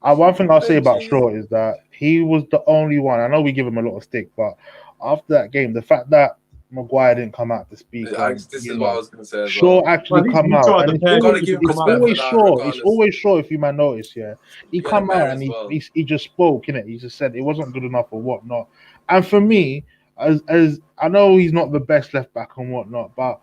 One thing I'll say about
Benji.
Shaw is that he was the only one. I know we give him a lot of stick, but after that game, the fact that Maguire didn't come out to speak,
This is what I was going to say as
Shaw
well.
actually
Well,
come
these
out,
two are
and
the
it's
pair
Gotta
always,
who
give
should come
it's
out.
always
that
Shaw. It's
regardless.
always Shaw. If you might notice, yeah, he
Yeah,
come
the
out
pair
and
as well.
he just spoke, innit? He just said it wasn't good enough or whatnot. And for me, as I know he's not the best left back and whatnot, but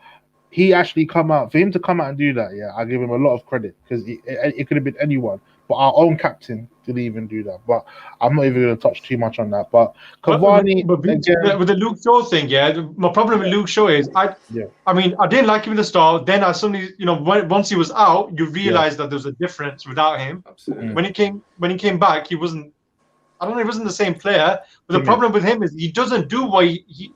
he actually come out for him to come out and do that. Yeah, I give him a lot of credit because it could have been anyone, but our own captain didn't even do that. But I'm not even going to touch too much on that. But Cavani again,
With the Luke Shaw thing, my problem with Luke Shaw is I mean, I didn't like him in the start. Then I suddenly, once he was out, you realize that there was a difference without him.
Absolutely.
When he came back, he wasn't. I don't know. He wasn't the same player. But the problem with him is he doesn't do what he's.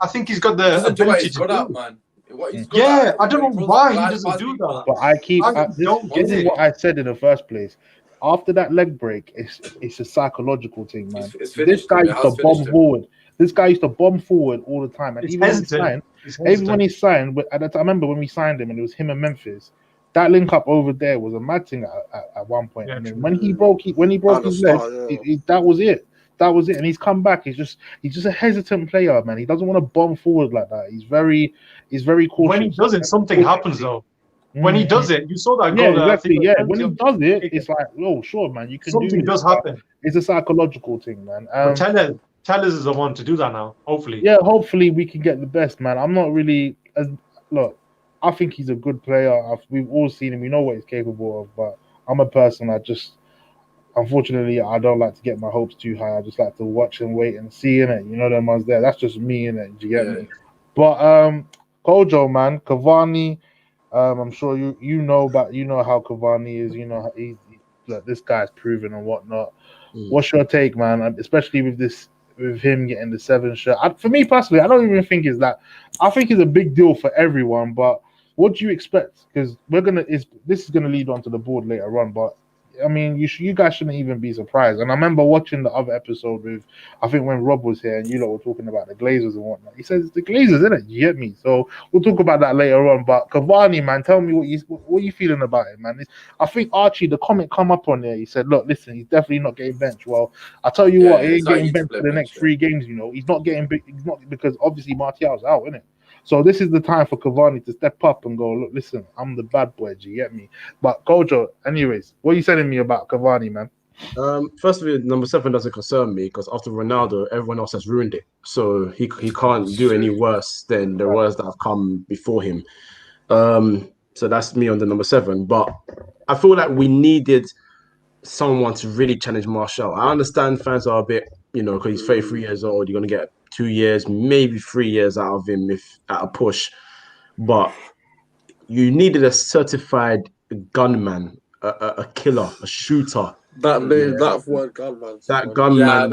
I think he's got the
Doesn't do what
ability
he's
to
good
do.
at, man. What he's good at,
I don't know why he doesn't do that.
but I keep this
don't get
is
it.
what I said in the first place. After that leg break, it's a psychological thing, man.
It's
This
finished
guy
him. It
used
has
to bomb
finished him.
forward. This guy used to bomb forward all the time, and
He's
even
hesitant.
when he signed, at the time, I remember when we signed him, and it was him and Memphis. That link up over there was a mad thing at one point.
Yeah,
And then
true.
when he broke his leg, that was it. That was it. And he's come back. He's just a hesitant player, man. He doesn't want to bomb forward like that. He's very cautious.
When he does it, something happens though. When he does it, you saw that
Yeah,
goal.
exactly. Yeah, when he does it, it's like, oh, sure, man, you can do
something
this.
does happen.
It's a psychological thing, man.
But Tellers is the one to do that now. Hopefully.
Yeah, hopefully we can get the best, man. I'm not really look. I think he's a good player. We've all seen him. We know what he's capable of. But I'm a person. Unfortunately, I don't like to get my hopes too high. I just like to watch and wait and see in it. You know, them ones there. That's just me in it. Do you get me? But Kojo, man, Cavani. I'm sure you know how Cavani is. You know this guy's proven and whatnot. What's your take, man? Especially with him getting the 7 shirt. For me personally, I don't even think it's that. I think it's a big deal for everyone. But what do you expect? Because this is gonna lead on to the board later on. But I mean, you guys shouldn't even be surprised. And I remember watching the other episode with, I think when Rob was here and you lot were talking about the Glazers and whatnot. He says it's the Glazers, isn't it? You get me? So we'll talk about that later on. But Cavani, man, tell me what you feeling about it, man. I think Archie, the comment come up on there. He said, look, listen, he's definitely not getting benched. Well, I tell you what, he ain't getting benched for the next 3 games. You know, he's not getting big. He's not, because obviously Martial's out, isn't it? So this is the time for Cavani to step up and go, look, listen, I'm the bad boy, do you get me? But Kojo, anyways, what are you telling me about Cavani, man?
First of all, number 7 doesn't concern me because after Ronaldo, everyone else has ruined it. So he can't do any worse than the worst that have come before him. So that's me on the number 7. But I feel like we needed someone to really challenge Martial. I understand fans are a bit, because he's 33 years old, you're going to get 2 years, maybe 3 years out of him if at a push. But you needed a certified gunman, a killer, a shooter.
That word gunman.
That gunman,
I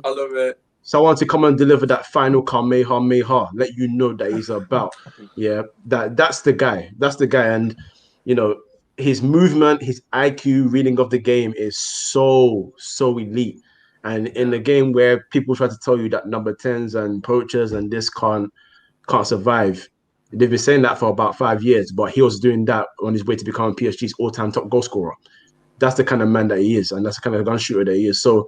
love it.
Someone to come and deliver that final Kamehameha, let you know that he's about. Yeah, that's the guy. That's the guy. And, his movement, his IQ, reading of the game is so elite. And in the game where people try to tell you that number 10s and poachers and this can't survive, they've been saying that for about 5 years, but he was doing that on his way to becoming PSG's all-time top goal scorer. That's the kind of man that he is, and that's the kind of gun shooter that he is. So,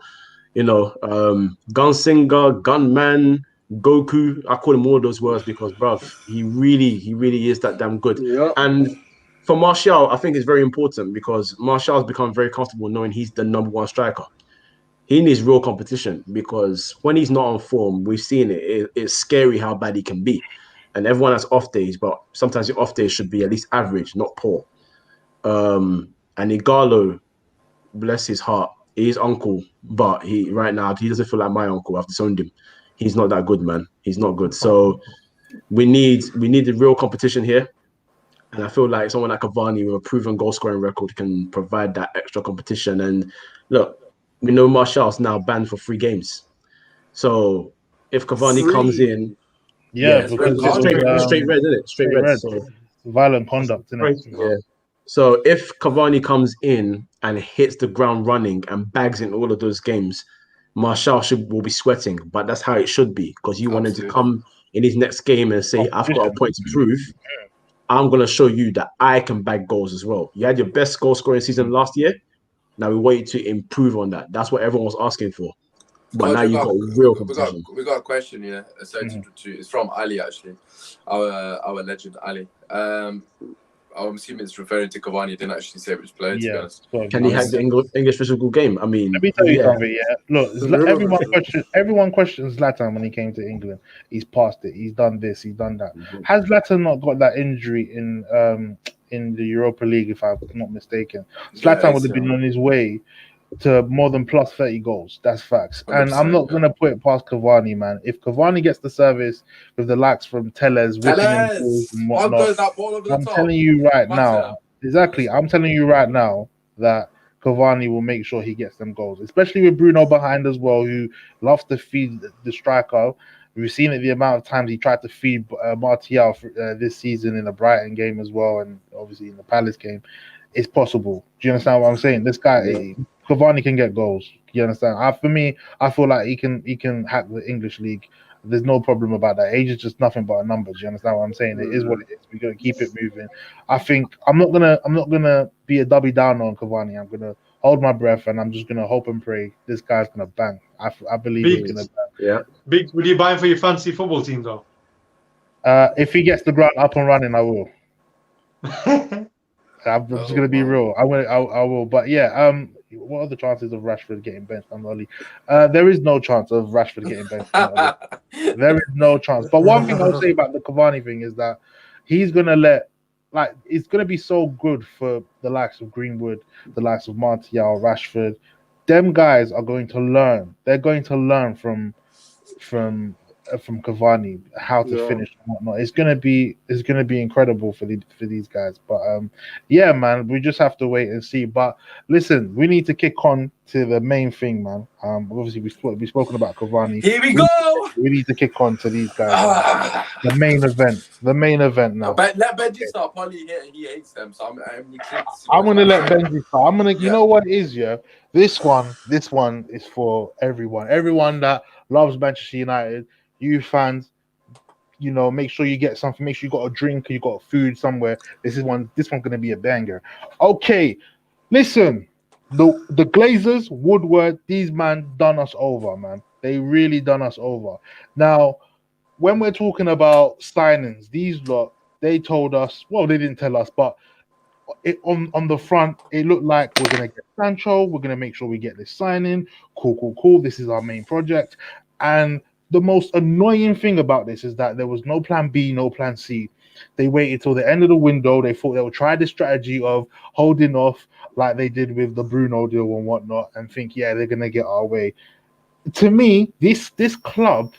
gunslinger, gunman, Goku, I call him all those words because, bruv, he really is that damn good.
Yeah.
And for Martial, I think it's very important because Martial's become very comfortable knowing he's the number 1 striker. He needs real competition because when he's not on form, we've seen it. It's scary how bad he can be. And everyone has off days, but sometimes your off days should be at least average, not poor. And Igalo, bless his heart, he's uncle, but right now he doesn't feel like my uncle. I've disowned him. He's not that good, man. He's not good. So we need the real competition here. And I feel like someone like Cavani with a proven goal scoring record can provide that extra competition. And look, we know Martial's now banned for 3 games. So if Cavani comes in,
because
it's straight red, isn't it? Straight red. So
violent conduct, isn't it?
Yeah. So if Cavani comes in and hits the ground running and bags in all of those games, Martial will be sweating. But that's how it should be because you want him to come in his next game and say, I've got a point to prove. I'm going to show you that I can bag goals as well. You had your best goal scoring season last year. Now we want you to improve on that. That's what everyone was asking for. But
Kojo,
now you've got real competition.
We got a question here. It's from Ali, actually. Our legend, Ali. I'm assuming it's referring to Cavani. He didn't actually say which player, to be honest.
Can he hack the English physical game? I mean,
let me tell you something. Yeah, look, everyone questions Zlatan when he came to England. He's passed it. He's done this. He's done that.
Mhm.
Has Zlatan not got that injury in the Europa League? If I'm not mistaken, Zlatan would have been on his way to more than plus 30 goals. That's facts. And I'm not going to put it past Cavani, man. If Cavani gets the service with the likes from Tellez, whipping in balls and whatnot, I'm telling you right now, I'm telling you right now that Cavani will make sure he gets them goals, especially with Bruno behind as well, who loves to feed the striker. We've seen it the amount of times he tried to feed Martial this season in the Brighton game as well, and obviously in the Palace game. It's possible. Do you understand what I'm saying? This guy, Cavani, can get goals. You understand? For me, I feel like he can hack the English league. There's no problem about that. Age is just nothing but a number. Do you understand what I'm saying? It is what it is. We're gonna keep it moving. I think I'm not gonna be a dubby down on Cavani. I'm gonna hold my breath and I'm just gonna hope and pray this guy's gonna bang. I believe he's gonna bang.
Yeah.
Big. Would you buy him for your fantasy football team though?
If he gets the ground up and running, I will. I'm just gonna be real. I will. But yeah, what are the chances of Rashford getting benched? There is no chance of Rashford getting benched. There is no chance. But one thing I'll say about the Cavani thing is that he's gonna it's gonna be so good for the likes of Greenwood, the likes of Martial, Rashford. Them guys are going to learn. They're going to learn from Cavani how to finish and whatnot. It's gonna be incredible for these guys. But yeah, man, we just have to wait and see. But listen, we need to kick on to the main thing, man. Obviously we've spoken about Cavani.
Here we go.
We need to kick on to these guys. The main event now.
But let Benji start. Probably he hates them, so
I'm gonna let Benji start. You know what it is, yeah. This one is for everyone. Everyone that loves Manchester United. You fans, make sure you get something. Make sure you got a drink, you got food somewhere. This one's gonna be a banger. Okay, listen, the Glazers, Woodward, these man done us over, man. They really done us over. Now, when we're talking about signings, these lot, they told us. Well, they didn't tell us, but on the front, it looked like we're gonna get Sancho. We're gonna make sure we get this signing. Cool. This is our main project, and the most annoying thing about this is that there was no plan B, no plan C. They waited till the end of the window. They thought they would try the strategy of holding off like they did with the Bruno deal and whatnot and think, yeah, they're going to get our way. To me, this club,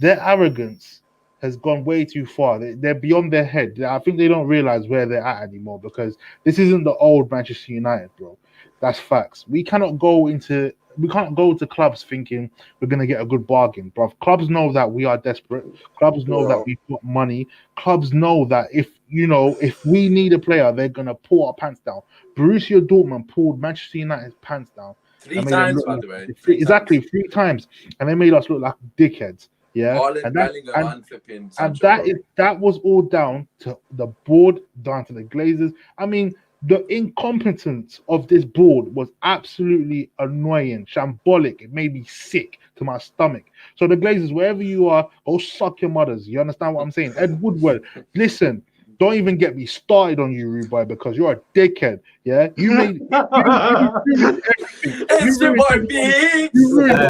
their arrogance has gone way too far. They're beyond their head. I think they don't realize where they're at anymore because this isn't the old Manchester United, bro. That's facts. We can't go to clubs thinking we're going to get a good bargain, bro. Clubs know that we are desperate. Clubs know that we've got money. Clubs know that if we need a player, they're going to pull our pants down. Borussia Dortmund pulled Manchester United's pants down.
Three times, by the way.
Three times. And they made us look like dickheads. Yeah. That was all down to the board, down to the Glazers. I mean, the incompetence of this board was absolutely annoying, shambolic. It made me sick to my stomach. So the Glazers, wherever you are, go suck your mothers. You understand what I'm saying? Ed Woodward, listen, don't even get me started on you, Rude Boy, because you're a dickhead. Yeah, you made you ruined everything.
It's your boy BEEKS.
You ruined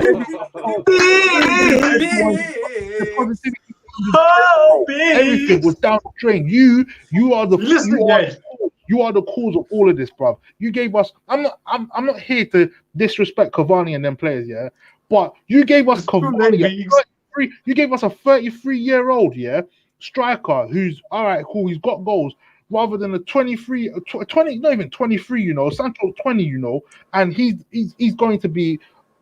everything was down the drain. You are the You are the cause of all of this, bruv. You gave us. I'm not here to disrespect Cavani and them players, yeah. But you gave us Cavani. You gave us a 33-year-old, yeah, striker who's all right, cool. He's got goals, rather than a 20, not even 23. Sancho 20. And he's going to be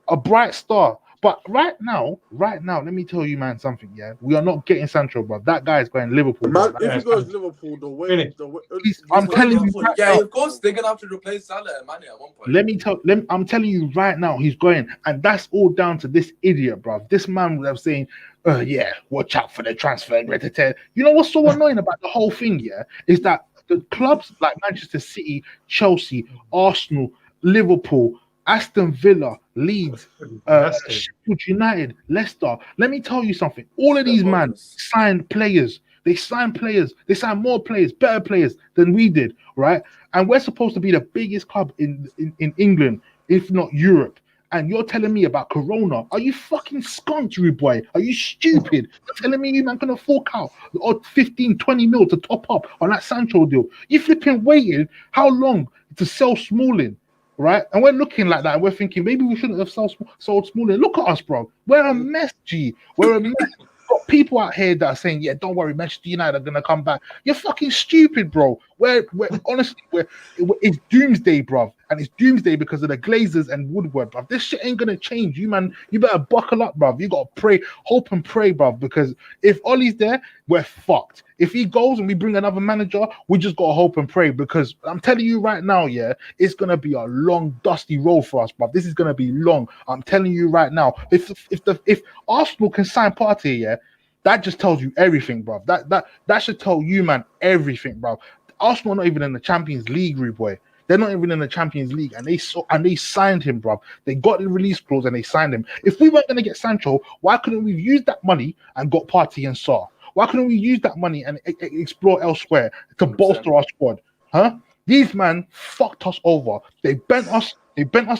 a bright star. But right now, let me tell you, man, something. Yeah, we are not getting Sancho, bro. That guy is going Liverpool.
Man, if he goes Liverpool, the way
I'm telling you,
right now, of course they're gonna have to replace Salah and Mane at one point.
I'm telling you right now, he's going, and that's all down to this idiot, bro. This man was saying, yeah, watch out for the transfer. You know what's so annoying about the whole thing? Yeah, is that the clubs like Manchester City, Chelsea, Arsenal, Liverpool, Aston Villa, Leeds,
Leicester.
Sheffield United, Leicester. Let me tell you something. All of these men signed players. They signed players. They signed more players, better players than we did, right? And we're supposed to be the biggest club in England, if not Europe. And you're telling me about Corona? Are you fucking skunked, rude boy? Are you stupid? You're telling me you man gonna fork out or 15, 20 mil to top up on that Sancho deal? You flipping waiting how long to sell Smalling, right? And we're looking like that and we're thinking maybe we shouldn't have sold Smalling. Look at us, bro. We're a mess, G. We're a mess. Got people out here that are saying, yeah, don't worry, Manchester United are gonna come back. You're fucking stupid, bro. We're honestly, it's doomsday, bro. And it's doomsday because of the Glazers and Woodward, bruv. This shit ain't gonna change. You, man, you better buckle up, bruv. You gotta pray, hope and pray, bruv. Because if Ollie's there, we're fucked. If he goes and we bring another manager, we just gotta hope and pray. Because I'm telling you right now, yeah, it's gonna be a long, dusty road for us, bruv. This is gonna be long. I'm telling you right now. If Arsenal can sign Partey, yeah, that just tells you everything, bruv. That should tell you, man, everything, bruv. Arsenal are not even in the Champions League, rude boy. They're not even in the Champions League, and they signed him, bro. They got the release clause and they signed him. If we weren't going to get Sancho, why couldn't we use that money and got Partey and Sarr? Why couldn't we use that money and explore elsewhere to bolster our squad? Huh? These men fucked us over. They bent us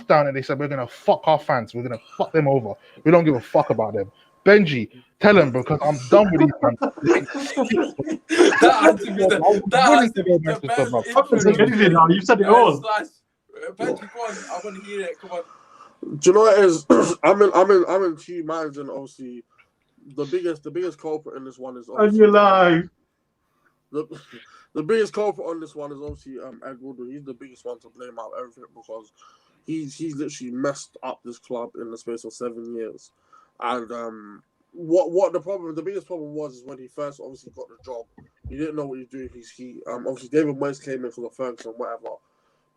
down, and they said we're gonna fuck our fans. We're gonna fuck them over. We don't give a fuck about them. Benji, tell him because I'm done with these fans.
That has to be the best intro.
You said it all.
Benji, go on. I want to hear it. Come on.
Do you know what it is? I'm in two minds, and obviously the biggest culprit in this one is
And you're live.
The biggest culprit on this one is obviously Ed Woodward. He's the biggest one to blame out everything because he's literally messed up this club in the space of 7 years. And what the biggest problem was is when he first obviously got the job, he didn't know what he was doing. He obviously David Moyes came in because of Ferguson, whatever.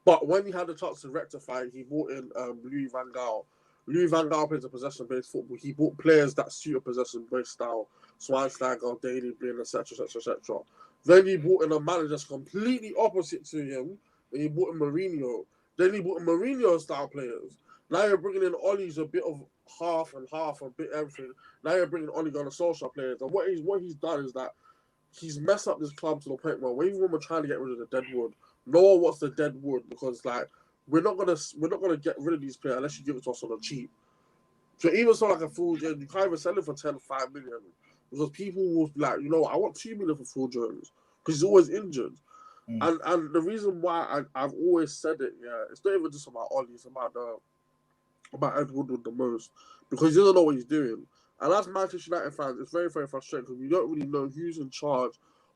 But when he had the chance to rectify, he brought in Louis van Gaal. Louis van Gaal plays a possession-based football. He brought players that suit a possession-based style, Schweinsteiger, Daily Blind, etc., etc., etc. Then he brought in a manager that's completely opposite to him, and he brought in Mourinho. Then he brought in Mourinho-style players. Now you're bringing in Ollie's a bit of half and half, a bit everything. Now you're bringing Ole Gunnar Solskjaer players. And what he's done is that he's messed up this club to the point where when we're trying to get rid of the dead wood, no one wants the dead wood because like we're not gonna get rid of these players unless you give it to us on the cheap. So even so like a Phil Jones, you can't even sell it for 5 million because people will be like, you know, I want 2 million for Phil Jones because he's always injured. And the reason why I've always said it, yeah, it's not even just about Ollie, it's about Ed Woodward the most because he doesn't know what he's doing. And as Manchester United fans, it's very, very frustrating because we don't really know who's in charge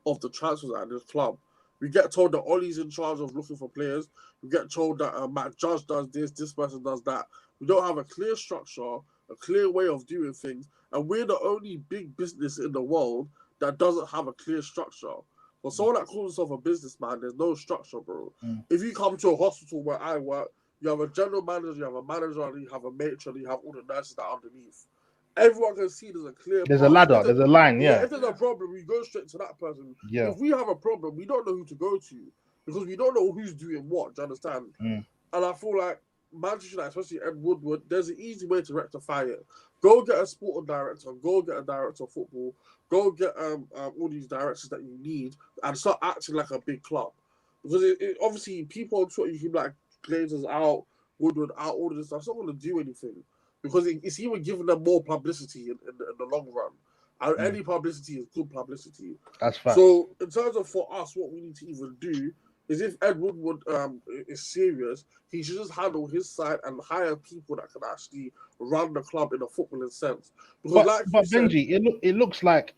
of the transfers at this club. We get told that Ollie's in charge of looking for players. We get told that Matt Judge does this person does that. We don't have a clear structure, a clear way of doing things. And we're the only big business in the world that doesn't have a clear structure. For someone that calls himself a businessman, there's no structure, bro. If you come to a hospital where I work, you have a general manager, you have a manager, and you have a matron, you have all the nurses that are underneath. Everyone can see there's a clear
There's a ladder, there's a line, yeah.
If there's a problem, we go straight to that person.
Yeah.
If we have a problem, we don't know who to go to because we don't know who's doing what. Do you understand? And I feel like Manchester United, especially Ed Woodward, there's an easy way to rectify it. Go get a sporting director, go get a director of football, go get all these directors that you need and start acting like a big club. Because obviously people on Twitter, you can be like Glazers out, Woodward out, all of this stuff. It's not going to do anything. Because it's even giving them more publicity in the long run. And any publicity is good publicity.
That's fact.
So, in terms of for us, what we need to even do is if Ed Woodward is serious, he should just handle his side and hire people that can actually run the club in a footballing sense. Because
but Benji, it looks like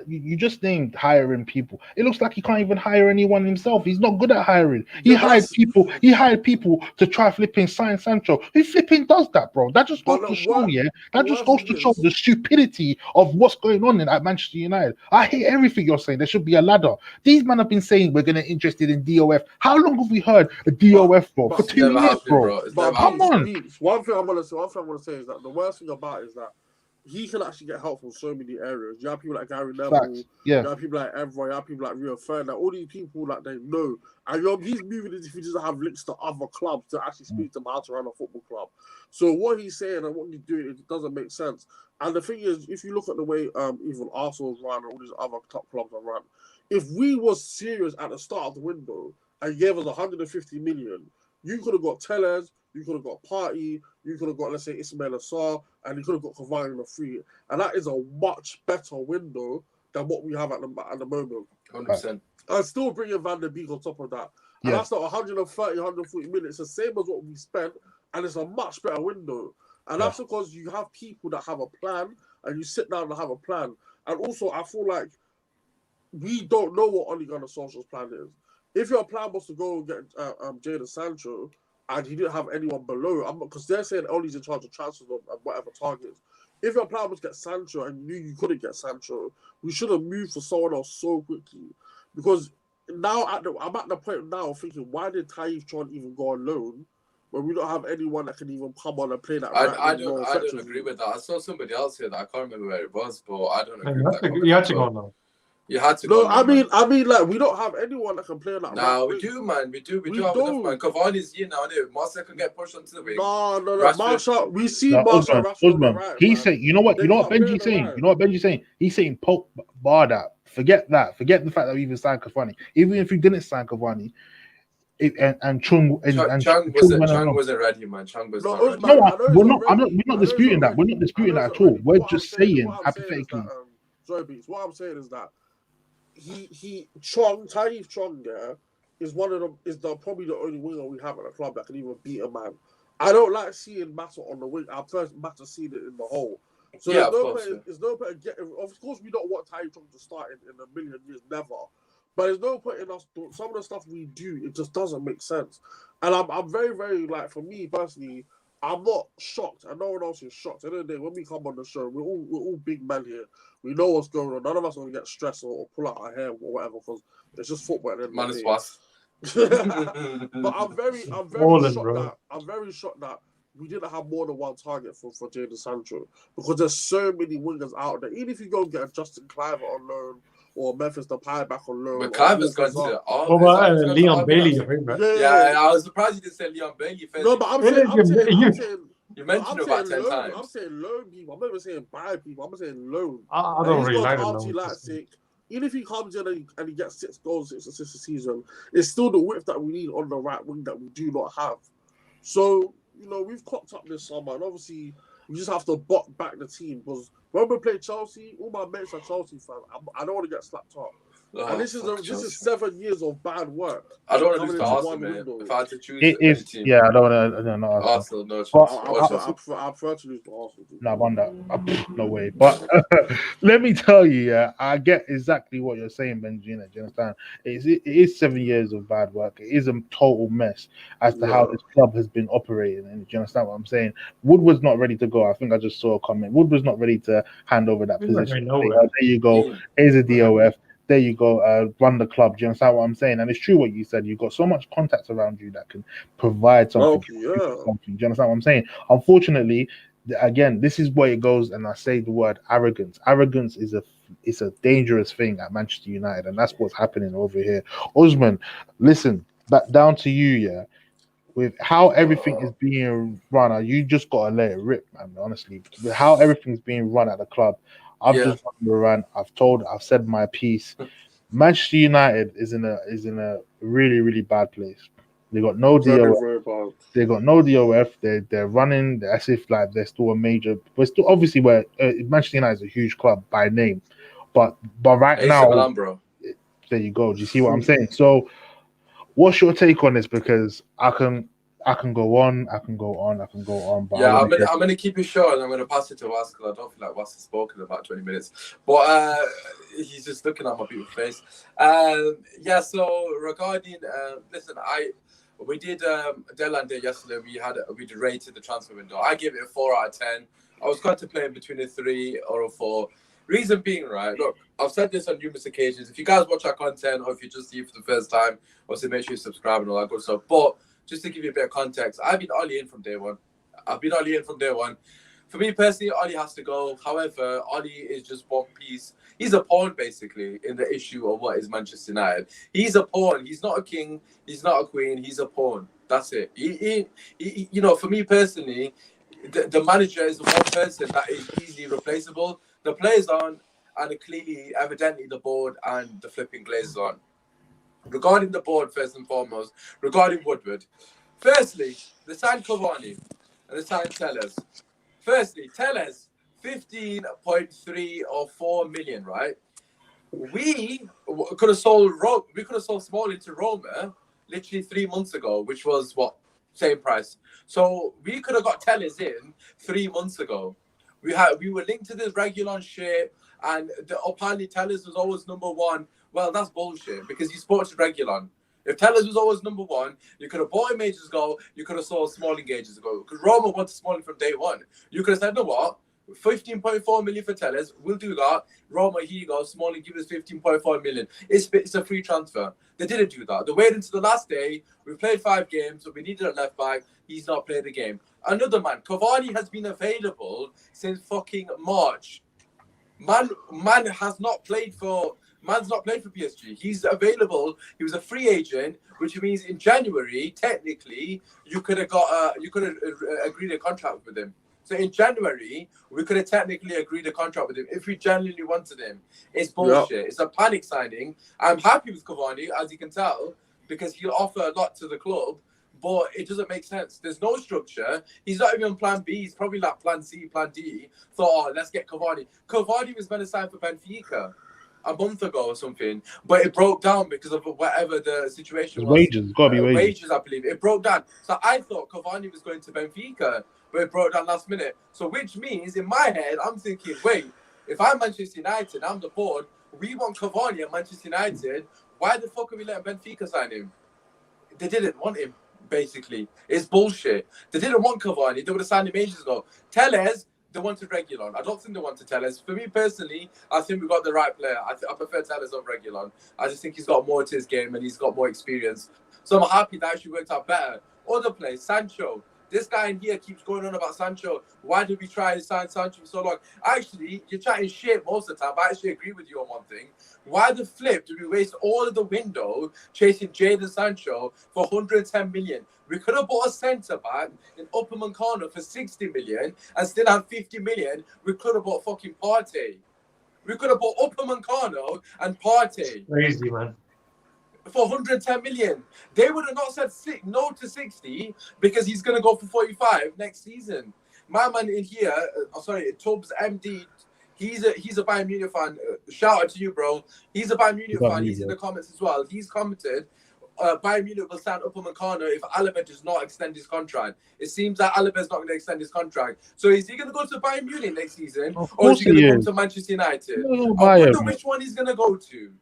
you just named hiring people. It looks like he can't even hire anyone himself. He's not good at hiring. He hired people. He hired people to try flipping sign Sancho. Who flipping does that, bro? That just goes to show, yeah. That just goes to show the stupidity of what's going on at Manchester United. I hate everything you're saying. There should be a ladder. These men have been saying we're gonna interested in DOF. How long have we heard a DOF for? For 2 years, bro.
But
come on.
One thing I'm gonna say is that the worst thing about it is that he can actually get help from so many areas. You have people like Gary Neville,
Facts. Yeah.
you have people like Evra, you have people like Rio Ferdinand, all these people that they know. And he's moving as if he doesn't have links to other clubs to actually speak to them how to run a football club. So what he's saying and what he's doing, it doesn't make sense. And the thing is, if you look at the way even Arsenal's run or all these other top clubs are run, if we was serious at the start of the window and you gave us 150 million, you could have got Tellez, you could have got Partey, you could have got, let's say, Ismail Assar, and you could have got Cavani in the free. And that is a much better window than what we have at the moment.
100%.
And still bringing Van der Beek on top of that. And that's not 130, 140 minutes. It's the same as what we spent, and it's a much better window. And that's because you have people that have a plan, and you sit down and have a plan. And also, I feel like we don't know what Ole Gunnar Solskjaer's plan is. If your plan was to go and get Jadon Sancho, and he didn't have anyone below, because they're saying Ole's in charge of transfers and whatever targets. If your plan was to get Sancho and you knew you couldn't get Sancho, we should have moved for someone else so quickly. Because now I'm at the point now thinking, why did Taif Chon even go on loan when we don't have anyone that can even come on and play that?
I don't agree with that. I saw somebody else here that I can't remember where it was, but I don't agree with that.
You had to go now.
You had to
go.
No,
I mean, like, we don't have anyone that can play on that.
No, we do, man. We do have enough, man. Cavani's here now, anyway. Marcel can get pushed onto the wing.
No. Marshall, we see Marshall
Usmaan. Right, he's saying, you know what Benji's saying? Right. You know what Benji's saying? He's saying poke bar that. Forget that. Forget the fact that we even signed Cavani. Even if we didn't sign Cavani, Chung
wasn't ready, man. Chung was not ready.
No, we're not disputing that. We're not disputing that at all. We're just saying hypothetically.
What I'm saying is that Taif Chong there is probably the only winger we have at the club that can even beat a man. I don't like seeing Mata on the wing. I prefer Mata seeing it in the hole. So there's no point in getting. Of course, we don't want Taif Chong to start in a million years, never. But there's no point in us doing some of the stuff we do. It just doesn't make sense. And I'm very, very, like, for me personally, I'm not shocked, and no one else is shocked. At the end of the day, when we come on the show, we're all big men here. We know what's going on. None of us are going to get stressed or pull out our hair or whatever, because it's just football. At the end of the day. But I'm very shocked that we didn't have more than one target for Jadon Sancho, because there's so many wingers out there. Even if you go and get a Justin Cliver on loan, or Memphis Depay back on loan.
But Cliver's gone to
Leon Bailey, I think, right?
Yeah, I was surprised you didn't say Leon Bailey first.
No, but I'm saying
you mentioned about 10 times.
I'm saying loan people. I'm not even saying buy people. I'm saying loan.
I don't really like it.
Even if he comes in and he gets 6 goals, 6 assists a season, it's still the width that we need on the right wing that we do not have. So, we've clocked up this summer, and obviously we just have to back the team, because when we play Chelsea, all my mates are Chelsea fans. I don't want to get slapped up. And this is 7 years of bad work.
I don't want to lose to Arsenal, man. If I had to choose
any team. Yeah, I don't want to.
Arsenal, no chance.
I prefer to lose to Arsenal.
No, I wonder. No way. But let me tell you, I get exactly what you're saying, Benji. Do you understand? It is 7 years of bad work. It is a total mess as to how this club has been operating. And do you understand what I'm saying? Woodward's not ready to go. I think I just saw a comment. Woodward's not ready to hand over that position. There you go. Here's a DOF. There you go, run the club. Do you understand what I'm saying? And it's true what you said. You've got so much contacts around you that can provide something. Do you understand what I'm saying? Unfortunately, again, this is where it goes, and I say the word arrogance. Arrogance is a dangerous thing at Manchester United, and that's what's happening over here. Usmaan, listen, back down to you, yeah. With how everything is being run, you just got to let it rip, man, honestly. With how everything's being run at the club, I've just run the run. I've said my piece. Manchester United is in a really, really bad place. They got no DOF. They got no DOF. They're running as if like they're still a major. But still, obviously, Manchester United is a huge club by name, but right now, there you go. Do you see what I'm saying? So, what's your take on this? Because I can go on. But
yeah, I'm gonna keep it short, and I'm gonna pass it to Was, because I don't feel like Was has spoken about 20 minutes. But he's just looking at my beautiful face. So regarding listen, we did deadline day yesterday. We rated the transfer window. I gave it a 4 out of 10. I was contemplating between a 3 or a 4. Reason being, right? Look, I've said this on numerous occasions. If you guys watch our content, or if you just see it for the first time, obviously make sure you subscribe and all that good stuff. But just to give you a bit of context, I've been Oli in from day one. For me personally, Oli has to go. However, Oli is just one piece. He's a pawn, basically, in the issue of what is Manchester United. He's a pawn. He's not a king. He's not a queen. He's a pawn. That's it. You know, for me personally, the manager is the one person that is easily replaceable. The players on, and clearly, evidently, the board and the flipping Glazers on. Regarding the board, first and foremost, regarding Woodward. Firstly, the signed Cavani and the signed Tellers. Firstly, Tellers, 15.3 or 4 million, right? We could have sold Smalling to Roma literally 3 months ago, which was what? Same price. So we could have got Tellers in 3 months ago. We were linked to this Regulon shit, and the apparently Tellers was always number one. Well, that's bullshit because you spoke to Regulon. If Tellers was always number one, you could have bought him ages ago. You could have sold Smalling ages ago. Because Roma wanted Smalling from day one. You could have said, no, what? 15.4 million for Tellers. We'll do that. Roma, here you go. Smalling, give us 15.4 million. It's a free transfer. They didn't do that. They waited until the last day. We played 5 games, so we needed a left back. He's not played the game. Another man, Cavani has been available since fucking March. Man's not played for PSG. He's available. He was a free agent, which means in January, technically, you could have agreed a contract with him. So in January, we could have technically agreed a contract with him if we genuinely wanted him. It's bullshit. Yep. It's a panic signing. I'm happy with Cavani, as you can tell, because he'll offer a lot to the club, but it doesn't make sense. There's no structure. He's not even on plan B. He's probably like plan C, plan D. Thought, oh, let's get Cavani. Cavani was meant to sign for Benfica a month ago or something, but it broke down because of whatever the situation was.
Wages, gotta be wages.
Wages, I believe. It broke down. So I thought Cavani was going to Benfica, but it broke down last minute. So which means, in my head, I'm thinking, wait, if I'm Manchester United, I'm the board, we want Cavani at Manchester United, why the fuck are we letting Benfica sign him? They didn't want him, basically. It's bullshit. They didn't want Cavani. They would have signed him ages ago. Tellez, they wanted Regulon. I don't think they wanted Tellez. For me personally, I think we got the right player. I prefer Tellez over Regulon. I just think he's got more to his game and he's got more experience. So I'm happy that actually worked out better. Other players, Sancho. This guy in here keeps going on about Sancho. Why did we try to sign Sancho for so long? Actually, you're chatting shit most of the time, but I actually agree with you on one thing. Why the flip did we waste all of the window chasing Jadon Sancho for 110 million? We could have bought a centre-back in Upamecano for 60 million and still have 50 million. We could have bought fucking Partey. We could have bought Upamecano and Partey.
Crazy, man.
For 110 million. They would have not said no to 60 because he's going to go for 45 next season. My man in here, Tubbs MD, he's a Bayern Munich fan. Shout out to you, bro. He's a Bayern Munich fan. He's in the comments as well. He's commented, Bayern Munich will sign Upamecano if Alaba does not extend his contract. It seems that Alaba's not going to extend his contract. So is he going to go to Bayern Munich next season? Or is he going to come to Manchester United? I wonder which one he's going to go to.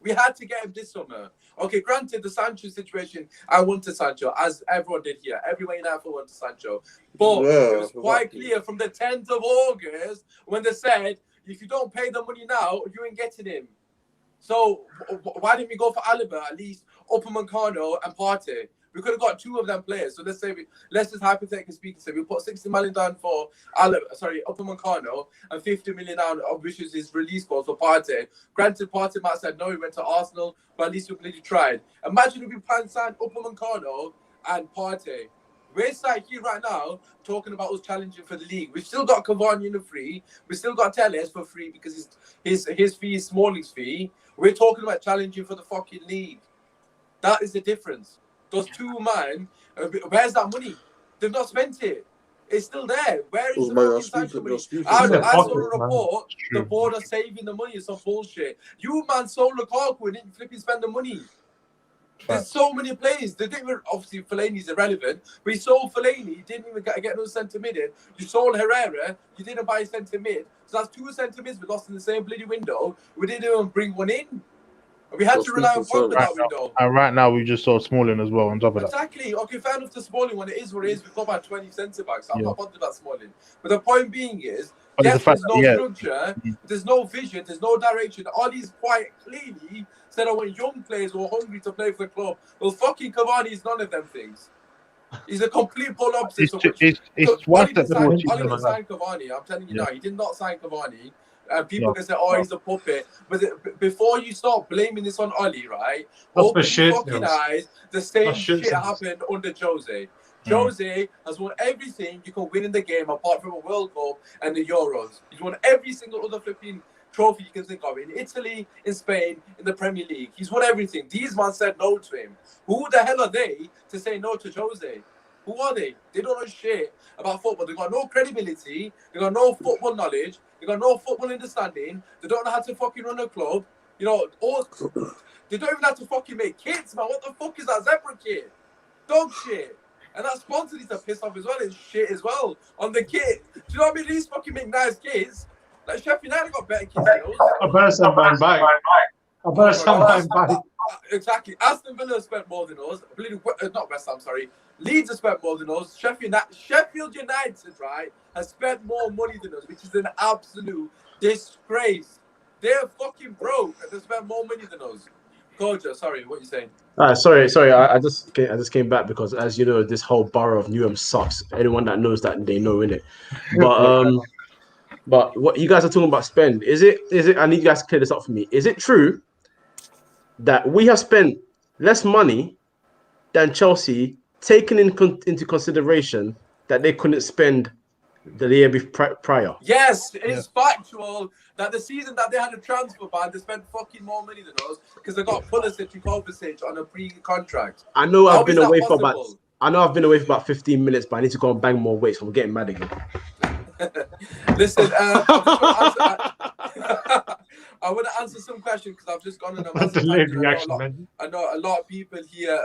We had to get him this summer. Okay, granted, the Sancho situation, I wanted Sancho, as everyone did here. Everyone in Africa wanted Sancho. But it was quite clear from the 10th of August when they said, if you don't pay the money now, you ain't getting him. So why didn't we go for Alaba, at least Upamecano and Partey? We could have got 2 of them players. So let's just hypothetically speaking, say we put 60 million down for Upamecano and 50 million down, which is his release clause for Partey. Granted, Partey might have said no, he went to Arsenal, but at least we really tried. Imagine if we plan signed Upamecano and Partey. We're sat here right now talking about us challenging for the league. We've still got Cavani in the free. We still got Tellez for free because his fee is Smalling's fee. We're talking about challenging for the fucking league. That is the difference. Those 2 man, where's that money? They've not spent it. It's still there. Where is the fucking Sancho money? I saw a report, the board are saving the money. It's some bullshit. You, man, sold Lukaku and didn't flipping spend the money. There's so many players. They didn't even, obviously, Fellaini's irrelevant, but you sold Fellaini, you didn't even get no centre mid in. You sold Herrera, you didn't buy a centre mid. So that's 2 centre mids we lost in the same bloody window. We didn't even bring one in. We had to rely on Pogba that window.
And right now, we just saw Smalling as well on top of that.
Exactly. Okay, fair enough to Smalling. When it is what it is, we've got about 20 centre-backs. I'm not bothered about Smalling. But the point being is, yes, there's no structure, there's no vision, there's no direction. Ollie's quite clearly said I want young players who are hungry to play for the club. Well, fucking Cavani is none of them things. He's a complete polar opposite.
It's one
Oli didn't
step
sign
forward.
Cavani. I'm telling you
Yeah.
now, he did not sign Cavani. People can say, "Oh, he's a puppet," but before you start blaming this on Oli, right? Open your fucking eyes. The same shit happened under Jose. Jose has won everything you can win in the game apart from a World Cup and the Euros. He's won every single other flipping trophy you can think of in Italy, in Spain, in the Premier League. He's won everything. These man said no to him. Who the hell are they to say no to Jose? Who are they? They don't know shit about football. They got no credibility. They got no football knowledge. They got no football understanding. They don't know how to fucking run a club. You know, they don't even know how to fucking make kits, man. What the fuck is that zebra kit? Dog shit. And that sponsor needs to piss off as well. It's shit as well on the kit. Do you know what I mean? These fucking make nice kits. Like Sheffield United got better kits than those.
I better send mine back. I better send mine back.
Exactly. Aston Villa spent more than us. Not West Ham, sorry. Leeds have spent more than us. Sheffield United, right, has spent more money than us, which is an absolute disgrace. They're fucking broke and they spent more money than us. Kojo, sorry, what are you saying?
Sorry. I just came back because, as you know, this whole borough of Newham sucks. Anyone that knows that, they know, innit? But what you guys are talking about spend, is it? I need you guys to clear this up for me. Is it true that we have spent less money than Chelsea, taking into consideration that they couldn't spend the year prior?
Yes, it's factual that the season that they had a transfer ban, they spent fucking more money than us because they got Pulisic and Kovacic on a pre-contract.
I know I've been away for about 15 minutes, but I need to go and bang more weights. I'm getting mad again.
Listen, I want to answer some questions because I've just gone on a massive tangent. I know a lot of people here.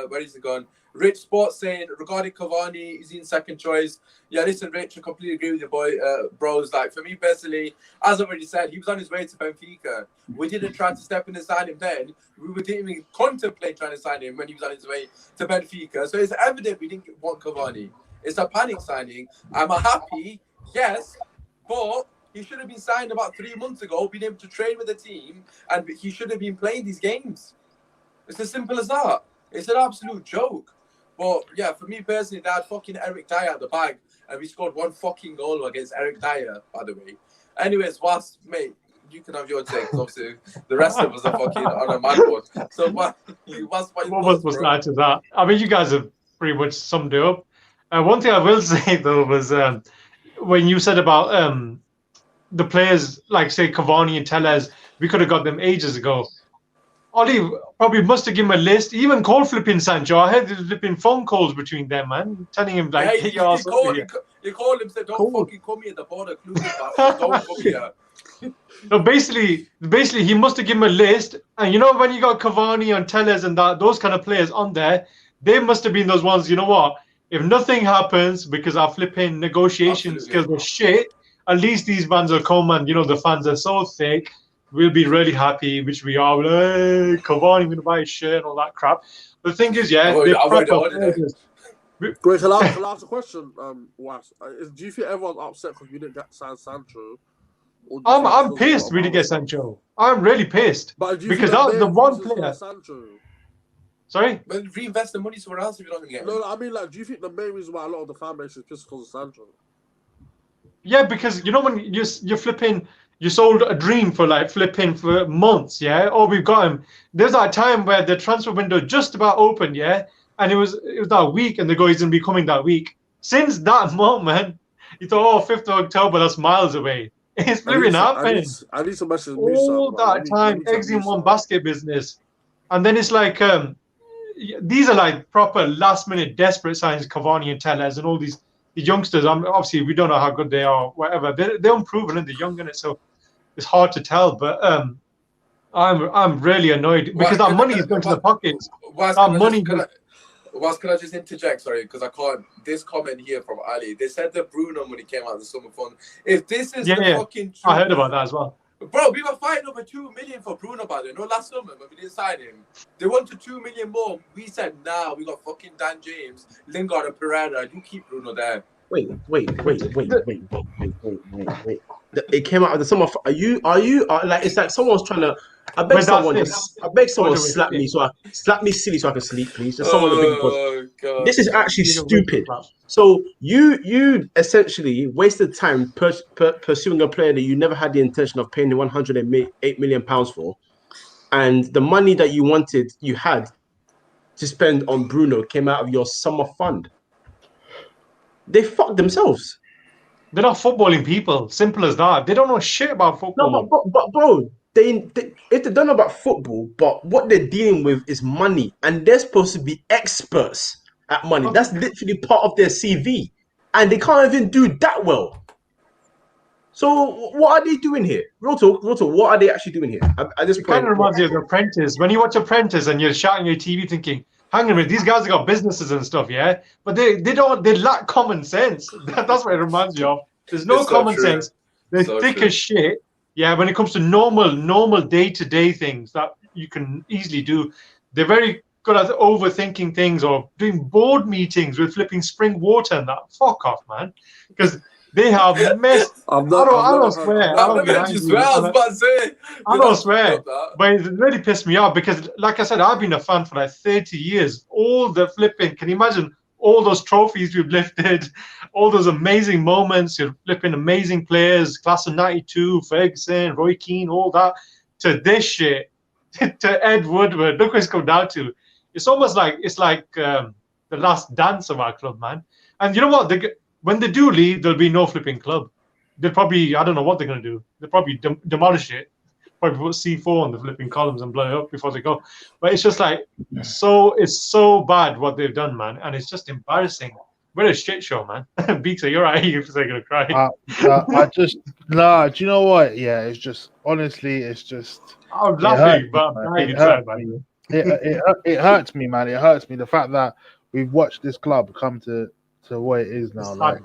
Where is it gone? Rich Sports saying regarding Cavani, is he in second choice? Yeah, listen, Rich, I completely agree with your boy, bros. Like for me personally, as I already said, he was on his way to Benfica. We didn't try to step in and sign him then. We didn't even contemplate trying to sign him when he was on his way to Benfica. So it's evident we didn't want Cavani. It's a panic signing. I'm happy, yes, but he should have been signed about 3 months ago, been able to train with the team, and he should have been playing these games. It's as simple as that. It's an absolute joke. But yeah, for me personally, they had fucking Eric Dyer at the bag, and we scored one fucking goal against Eric Dyer, by the way. Anyways, mate, you can have your take. Obviously, the rest of us are fucking on a mad one. So what was
not to that? I mean, you guys have pretty much summed it up. One thing I will say though was when you said about the players like say Cavani and Tellez, we could have got them ages ago. Oli probably must have given him a list. He even called flipping Sancho. I had flipping phone calls between them, man, telling him like,
hey, you called him, said, "Don't fucking come here at the border, don't come here."
No, basically, he must have given him a list. And you know when you got Cavani and Tellez and those kind of players on there, they must have been those ones. You know what? If nothing happens because our flipping negotiation skills were shit, at least these fans will come and, you know, the fans are so thick. We'll be really happy, which we are. We'll, hey, Cavani, going to buy a shirt and all that crap. But the thing is, yeah, they're proper players.
Great, can I ask a question, Was? Do you think everyone's upset because we didn't get Sancho?
I'm pissed we didn't get Sancho. I'm really pissed.
But
because that was the one player.
Sancho?
Sorry?
But reinvest the money somewhere else if you're not going to get
No, I mean, like, do you think the main reason why a lot of the fan base is pissed because of Sancho?
Yeah, because, you know, when you're flipping, you sold a dream for like flipping for months, yeah? Oh, we've got him. There's that time where the transfer window just about opened, yeah? And it was that week, and the guy isn't be coming that week. Since that moment, you thought, oh, 5th of October, that's miles away. It's flipping happening.
I need to message
all that time, eggs in one basket business. And then it's like, these are like proper last-minute desperate signs, Cavani and Tellez and all these youngsters. Obviously, we don't know how good they are, whatever. They're unproven and they're young in it, so it's hard to tell. But I'm really annoyed because that money is going to the pockets.
Could I just interject? Sorry, because I can't. This comment here from Ali. They said that Bruno when he came out of the summer fund. If this is fucking true,
I heard about that as well.
Bro, we were fighting over 2 million for Bruno, by the way. No, last summer when we didn't sign him, they wanted 2 million more. We said, nah, we got fucking Dan James, Lingard, and Pereira. You keep Bruno there.
Wait. It came out of the summer. Are you like? It's like someone's trying to. I beg
But that's
someone,
it.
slap me slap me silly so I can sleep, please. Just someone to big.
Oh god.
This is actually
You can
stupid.
wake up.
So you essentially wasted time pursuing a player that you never had the intention of paying £108 million for, and the money that you had to spend on Bruno came out of your summer fund. They fucked themselves.
They're not footballing people. Simple as that. They don't know shit about football.
No, but bro, they if they don't know about football, but what they're dealing with is money, and they're supposed to be experts at money. That's literally part of their CV, and they can't even do that well. So what are they doing here? Real talk. What are they actually doing here? At this
It
point,
kind of reminds you of The Apprentice. When you watch Apprentice and you're shouting at your TV thinking, hang on a minute, these guys have got businesses and stuff, yeah? But they lack common sense. That's what it reminds you of. There's no
It's so
common
true.
sense. They're
So
thick
true.
as shit. Yeah, when it comes to normal day-to-day things that you can easily do, they're very good at overthinking things or doing board meetings with flipping spring water and that. Fuck off, man. Because they have messed. I don't swear. I don't
I
swear. But it really pissed me off because, like I said, I've been a fan for like 30 years. All the flipping, can you imagine all those trophies we've lifted, all those amazing moments, you're flipping amazing players, class of 92, Ferguson, Roy Keane, all that, to this shit, to Ed Woodward. Look what it's come down to. It's almost like, the last dance of our club, man. And you know what? When they do leave, there'll be no flipping club. They'll probably, I don't know what they're going to do. They'll probably demolish it. Probably put C4 on the flipping columns and blow it up before they go. But it's just like, it's so bad what they've done, man. And it's just embarrassing. We're a shit show, man. Beeks, you're right. You're going to cry.
Do you know what? Yeah, it's just, honestly, it's just.
I'm laughing, but I'm crying inside, man.
It hurts me, man. It hurts me. The fact that we've watched this club come to what it is now. Like,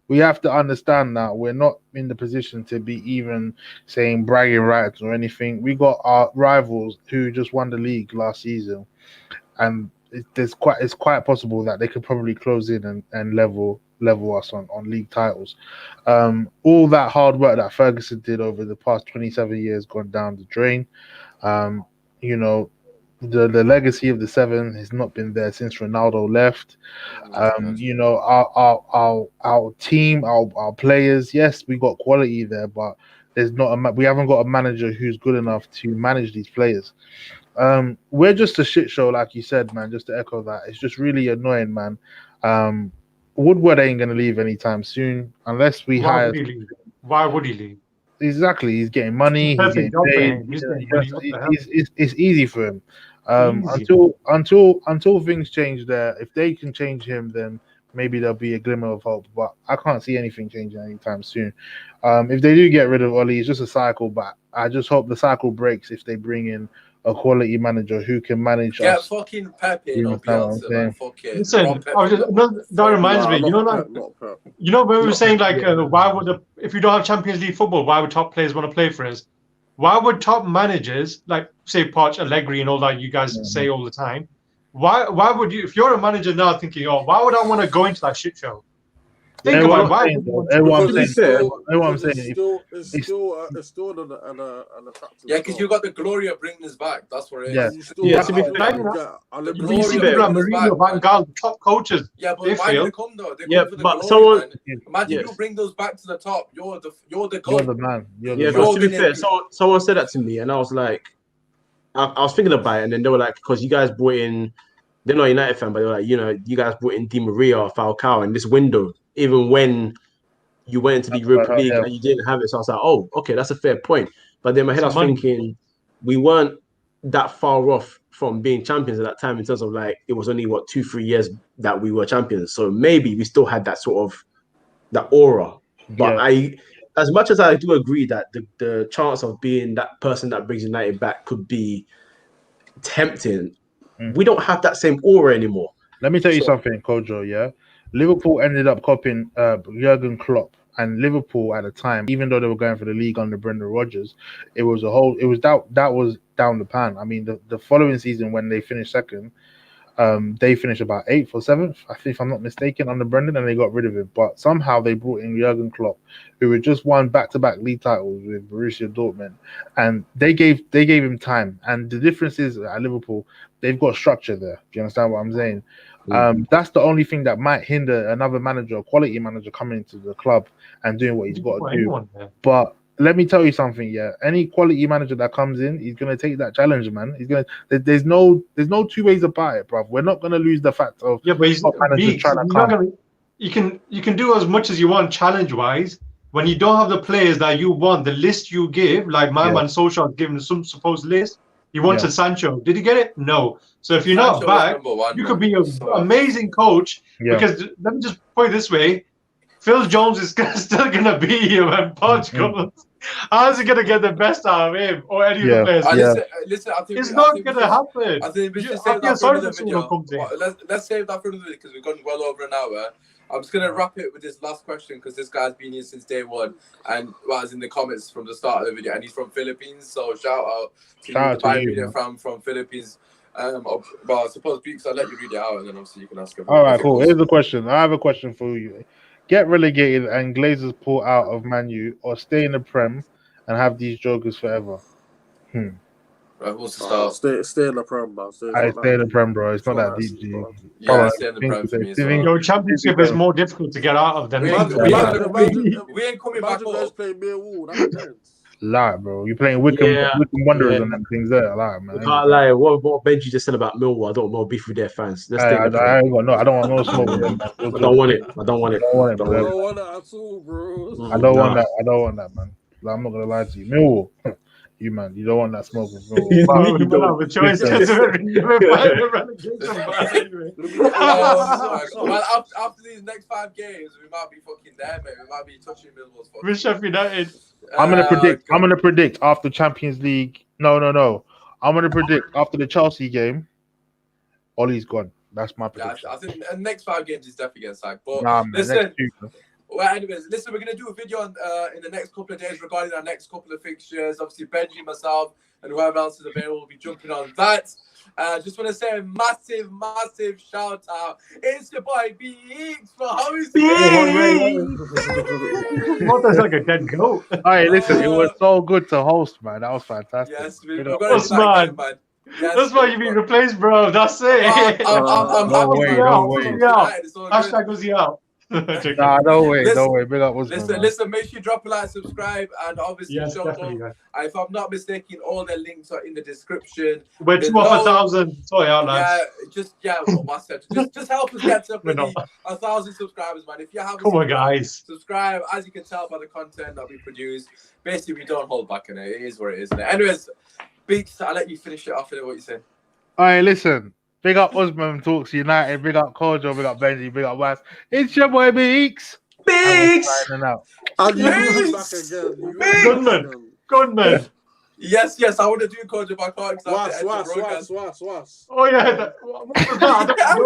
we have to understand that we're not in the position to be even saying bragging rights or anything. We got our rivals who just won the league last season, and it's quite possible that they could probably close in and level us on league titles. All that hard work that Ferguson did over the past 27 years gone down the drain. You know, the legacy of the seven has not been there since Ronaldo left. You know, our team, our players, yes, we got quality there, but we haven't got a manager who's good enough to manage these players. We're just a shit show, like you said, man. Just to echo that, it's just really annoying, man. Woodward ain't gonna leave anytime soon unless we hire.
Why would he leave?
Exactly, he's getting money. He's getting paid. It's easy for him. Until things change there, if they can change him, then maybe there'll be a glimmer of hope. But I can't see anything changing anytime soon. If they do get rid of Oli, it's just a cycle. But I just hope the cycle breaks if they bring in a quality manager who can manage us.
Fucking Pepe, not Bielsa, man. Fuck it.
Listen, that reminds me. You know, when we were saying like, why would if you don't have Champions League football, why would top players want to play for us? Why would top managers like say Poch, Allegri, and all that you guys say all the time? Why would you? If you're a manager now, thinking, oh, why would I want to go into that shit show? Think about why.
It's still an attractive.
Yeah, because you got the glory of bringing us back. That's what it is.
To be
fair, Mourinho, Van Gaal, top coaches.
Yeah, but why do they come though? They come for the
but
glory, imagine you bring those back to the top. You're the
You're the man.
To be fair, someone said that to me, and I was like, I was thinking about it, and then they were like, because you guys brought in, they're not a United fan, but they were like, you know, you guys brought in Di Maria, Falcao in this window, even when you went into the Europa League and you didn't have it. So I was like, oh, okay, that's a fair point. But then in my head, I was thinking, we weren't that far off from being champions at that time in terms of like, it was only, 2-3 years that we were champions. So maybe we still had that sort of, that aura. But as much as I do agree that the chance of being that person that brings United back could be tempting, we don't have that same aura anymore.
Let me tell you something, Kojo, yeah? Liverpool ended up copying Jurgen Klopp, and Liverpool at the time, even though they were going for the league under Brendan Rodgers, that was down the pan. I mean, the following season when they finished second, They finished about 8th or 7th, I think, if I'm not mistaken, under Brendan, and they got rid of him. But somehow they brought in Jurgen Klopp, who had just won back-to-back league titles with Borussia Dortmund, and they gave him time. And the difference is at Liverpool, they've got structure there. Do you understand what I'm saying? That's the only thing that might hinder another manager, a quality manager, coming into the club and doing what he's got to do. But let me tell you something, yeah. Any quality manager that comes in, he's gonna take that challenge, man. He's gonna. There's no two ways about it, bruv. We're not gonna lose the fact of
but he's
managers trying to come.
You can do as much as you want challenge wise. When you don't have the players that you want, the list you give, like my man Solskjaer given some supposed list. He wanted Sancho. Did he get it? No. So if you're not back, you could be an amazing coach. Because let me just put it this way. Phil Jones is still going to be here when Poch comes. How's he going to get the best out of him or any of the players?
Listen, I think
it's not going to happen.
I think we should save that for another video. Let's save that for another video because we've gone well over an hour. I'm just going to wrap it with this last question because this guy's been here since day one and was in the comments from the start of the video, and he's from Philippines. So shout out to the video from Philippines. Well, I suppose BEEKS, I'll let you read it out and then obviously you can ask him.
All right, cool. Here's the question. I have a question for you. Get relegated and Glazers pull out of Man U, or stay in the Prem and have these jokers forever?
Right, what's the start?
Stay in the Prem, bro. Stay
in the Prem, bro. It's not that deep, G.
Yeah, stay in the Prem for me as well.
Your Championship is more difficult to get out of than
we ain't coming back up.
Playing Millwall, that's intense.
Lie, bro. You're playing Wickham Wanderers and them things there. Lie, man.
I can't lie. What Benji just said about Millwall, I don't want beef with their fans.
I don't want no smoke with them.
I don't want it. I don't want it.
I don't want that at all, bro.
I don't want that, man. Like, I'm not gonna lie to you. Millwall, you man, you don't want that smoke with Millwall.
You don't have a choice.
Well, after these next 5 games, we might be fucking there, mate. We might be touching Millwall's fucking.
Sheffield United.
I'm gonna predict after Champions League. No. I'm gonna predict after the Chelsea game, Ollie's gone. That's my prediction.
I think the next 5 games is definitely getting sacked. But listen. Well, anyways, listen, we're going to do a video on, in the next couple of days regarding our next couple of fixtures. Obviously, Benji, myself, and whoever else is available will be jumping on that. Just want to say a massive shout out. It's your boy BEEKS for
That's like a dead goat.
All right, listen, it was so good to host, man. That was fantastic.
Yes, we got Usmaan, man. Yes,
that's why you've been replaced, bro. That's it.
I'm happy.
Hashtag was he out.
Don't wait. Big up Usmaan,
listen. Make sure you drop a like, subscribe, and obviously show love. If I'm not mistaken, all the links are in the description.
We're 2,000. Sorry, out, lads.
What I said. Just help us get to 1,000 subscribers, man. If you haven't,
come on, guys,
subscribe. As you can tell by the content that we produce, basically we don't hold back in it. It is what it is. Anyways, BEEKS, I'll let you finish it off. What you saying?
All right, listen. Big up Usmaan Talks United. Big up Kojo. Big up Benji. Big up Wes. It's your boy BEEKS.
Gunnar.
Yes. I want to do Kojo, but I can't.
Was.
Oh yeah. What was that?